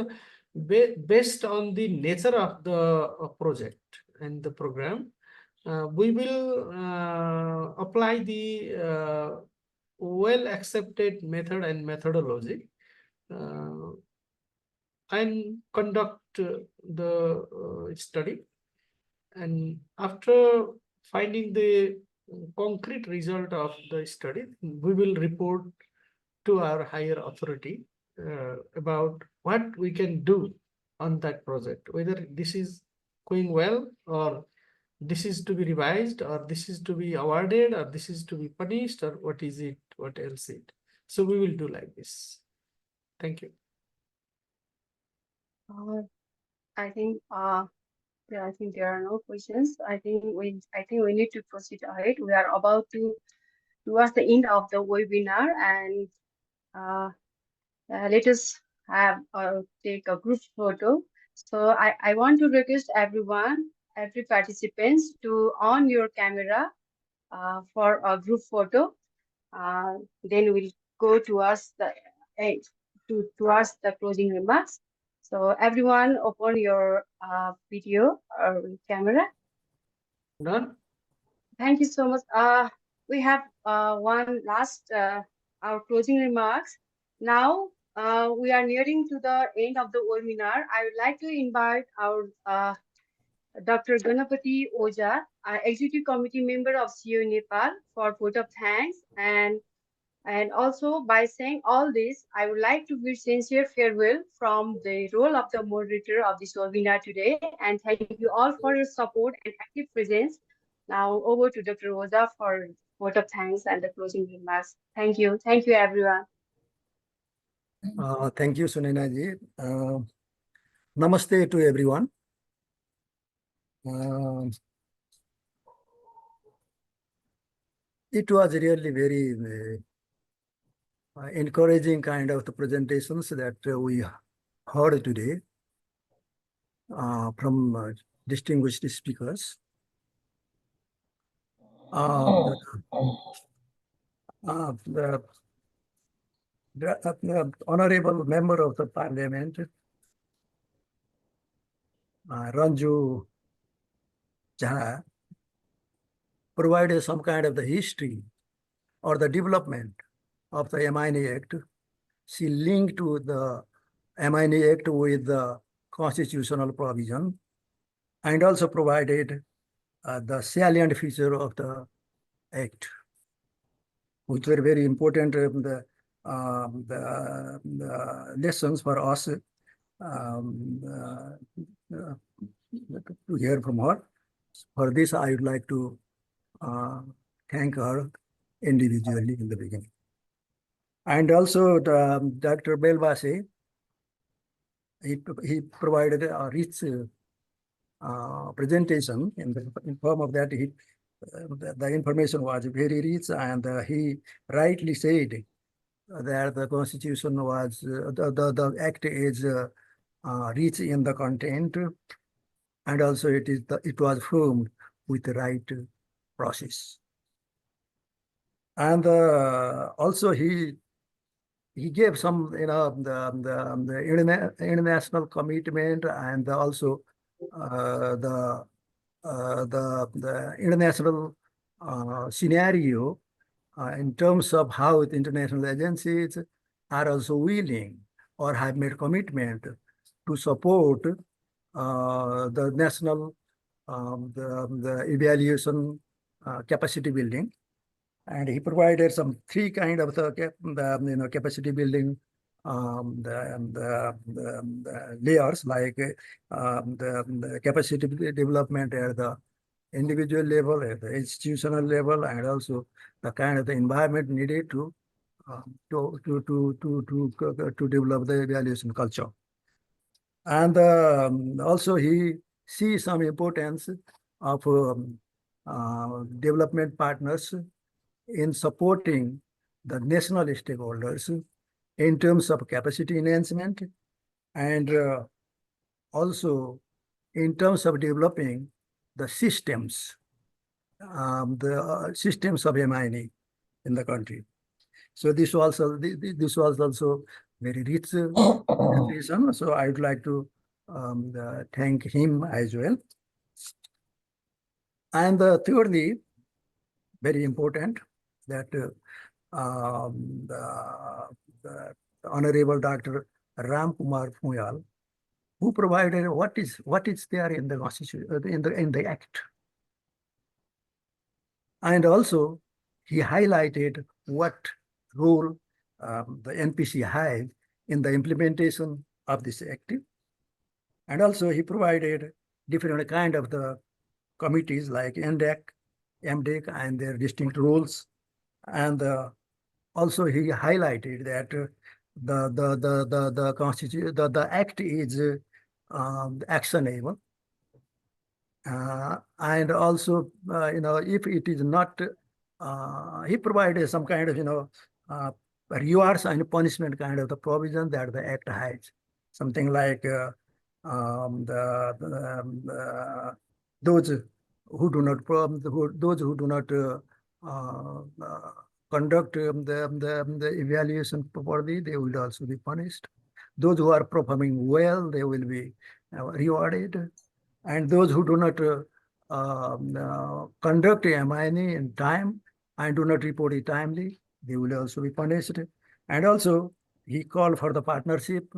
based on the nature of the project and the program. We will apply the well accepted method and methodology and conduct the study. And after finding the concrete result of the study, we will report to our higher authority about what we can do on that project, whether this is going well, or this is to be revised, or this is to be awarded, or this is to be punished, or what is it, what else it. So we will do like this. Thank you. I think there are no questions. I think we need to proceed ahead. We are about to towards the end of the webinar, and let us take a group photo. So I want to request every participants to on your camera for a group photo. Then we'll go towards the towards the closing remarks. So everyone, open your video or camera. Done. Thank you so much. We have one last our closing remarks. Now we are nearing to the end of the webinar. I would like to invite our Dr. Ganapati Oja, Executive Committee member of CoE-Nepal, for vote of thanks. And also, by saying all this, I would like to bid sincere farewell from the role of the moderator of this webinar today. And thank you all for your support and active presence. Now over to Dr. Oza for vote of thanks and the closing remarks. Thank you. Thank you, everyone. Thank you, Sunaina ji. Namaste to everyone. It was really very encouraging kind of the presentations that we heard today from distinguished speakers. The honorable member of the parliament, Ranju Jha, provided some kind of the history or the development of the MINA Act. She linked to the MINA Act with the constitutional provision, and also provided the salient feature of the Act, which were very important the lessons for us to hear from her. For this, I would like to thank her individually in the beginning. And also Dr. Belbase, he provided a rich presentation. In form of that, the information was very rich, and he rightly said that the constitution was, the act is rich in the content, and also it was formed with the right process. And also he gave some, the international commitment, and also the international scenario in terms of how the international agencies are also willing or have made commitment to support the national the evaluation capacity building. And he provided some three kind of the capacity building the layers, like the capacity development at the individual level, at the institutional level, and also the kind of the environment needed to develop the evaluation culture. And also he sees some importance of development partners in supporting the national stakeholders in terms of capacity enhancement, and also in terms of developing the systems of MINE in the country. So this was also very rich discussion. So I would like to thank him as well. And thirdly, very important, that the Honorable Dr. Ram Kumar Puyal, who provided what is there in the Constitution, in the Act. And also he highlighted what role the NPC has in the implementation of this Act. And also he provided different kind of the committees like NDEC, MDEC, and their distinct roles. And also he highlighted that the Constitution, the Act is actionable. And also, if it is not, he provided some kind of, rewards and punishment kind of the provision that the Act has. Something like those who do not conduct the evaluation properly, they will also be punished. Those who are performing well, they will be rewarded. And those who do not conduct MINE in time and do not report it timely, they will also be punished. And also, he called for the partnership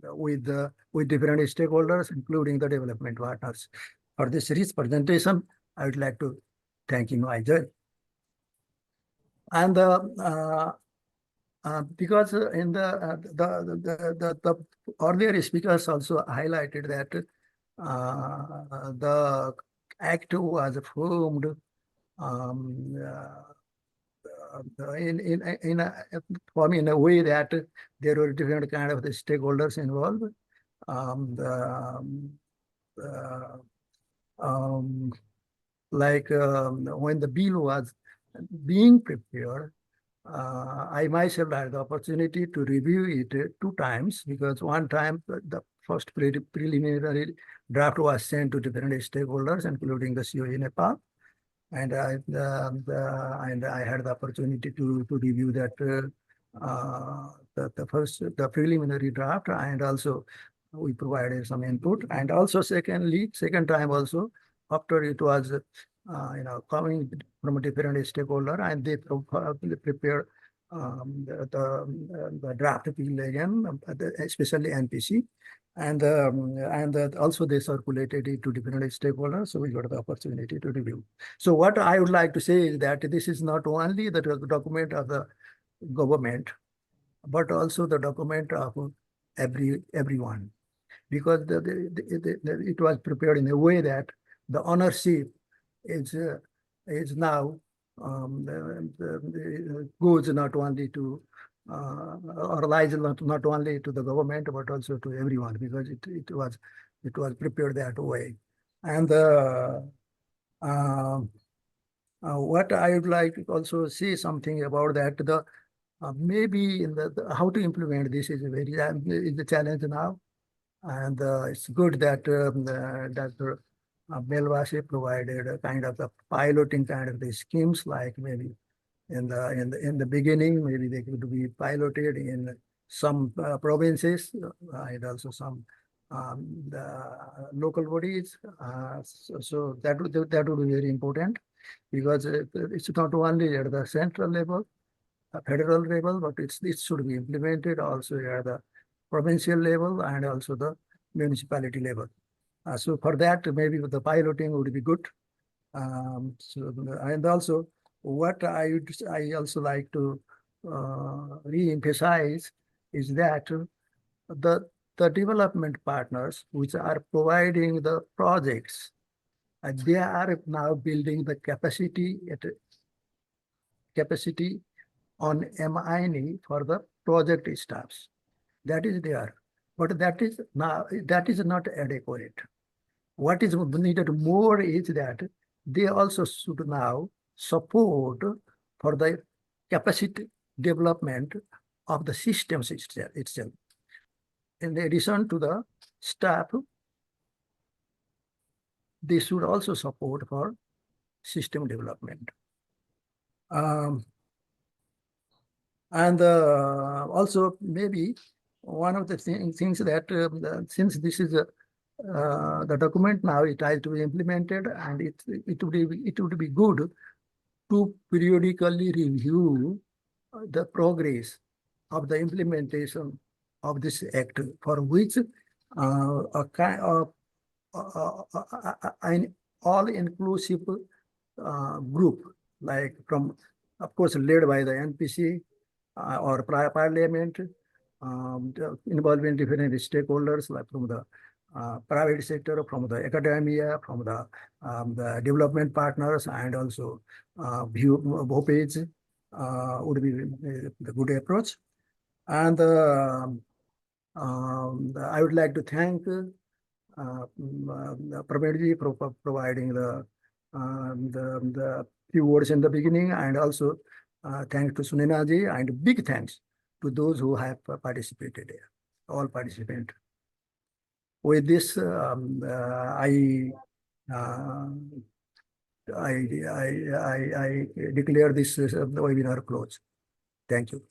with different stakeholders, including the development partners. For this rich presentation, I would like to thank him, Ajay. And because in the earlier speakers also highlighted that the Act was formed in a way that there were different kind of the stakeholders involved. When the bill was being prepared, I myself had the opportunity to review it 2 times, because one time the first preliminary draft was sent to different stakeholders, including the CoE-Nepal. And I had the opportunity to review that the preliminary draft, and also we provided some input. And also second time also, after it was coming from a different stakeholder, and they prepared the draft bill again, especially NPC. And also they circulated it to different stakeholders, so we got the opportunity to review. So what I would like to say is that this is not only the document of the government, but also the document of everyone, because it was prepared in a way that the ownership is now goes not only to or lies not only to the government, but also to everyone, because it was prepared that way. And what I would like to also say something about that, the maybe in the how to implement this is the challenge now. And it's good that Dr. Belvasi provided a kind of the piloting kind of the schemes, like maybe in the beginning, maybe they could be piloted in some provinces and also some the local bodies. So that would be very important, because it's not only at the central level, federal level, but it should be implemented also at the provincial level and also the municipality level. So for that, maybe the piloting would be good. And also what I also like to re-emphasize is that the development partners which are providing the projects, they are now building the capacity on MINE for the project staffs. That is there, but that is not adequate. What is needed more is that they also should now support for the capacity development of the systems itself. In addition to the staff, they should also support for system development. And also maybe one of the things that since this is the document now, it has to be implemented, and it would be good to periodically review the progress of the implementation of this act, for which a kind of an all-inclusive group, like from, of course, led by the NPC or parliament, involving different stakeholders, like from the private sector, from the academia, from the development partners, and also VOPs would be the good approach. And I would like to thank Praveenji for providing the few words in the beginning, and also thanks to Sunena ji, and big thanks to those who have participated here, all participants. With this, I declare this webinar closed. Thank you.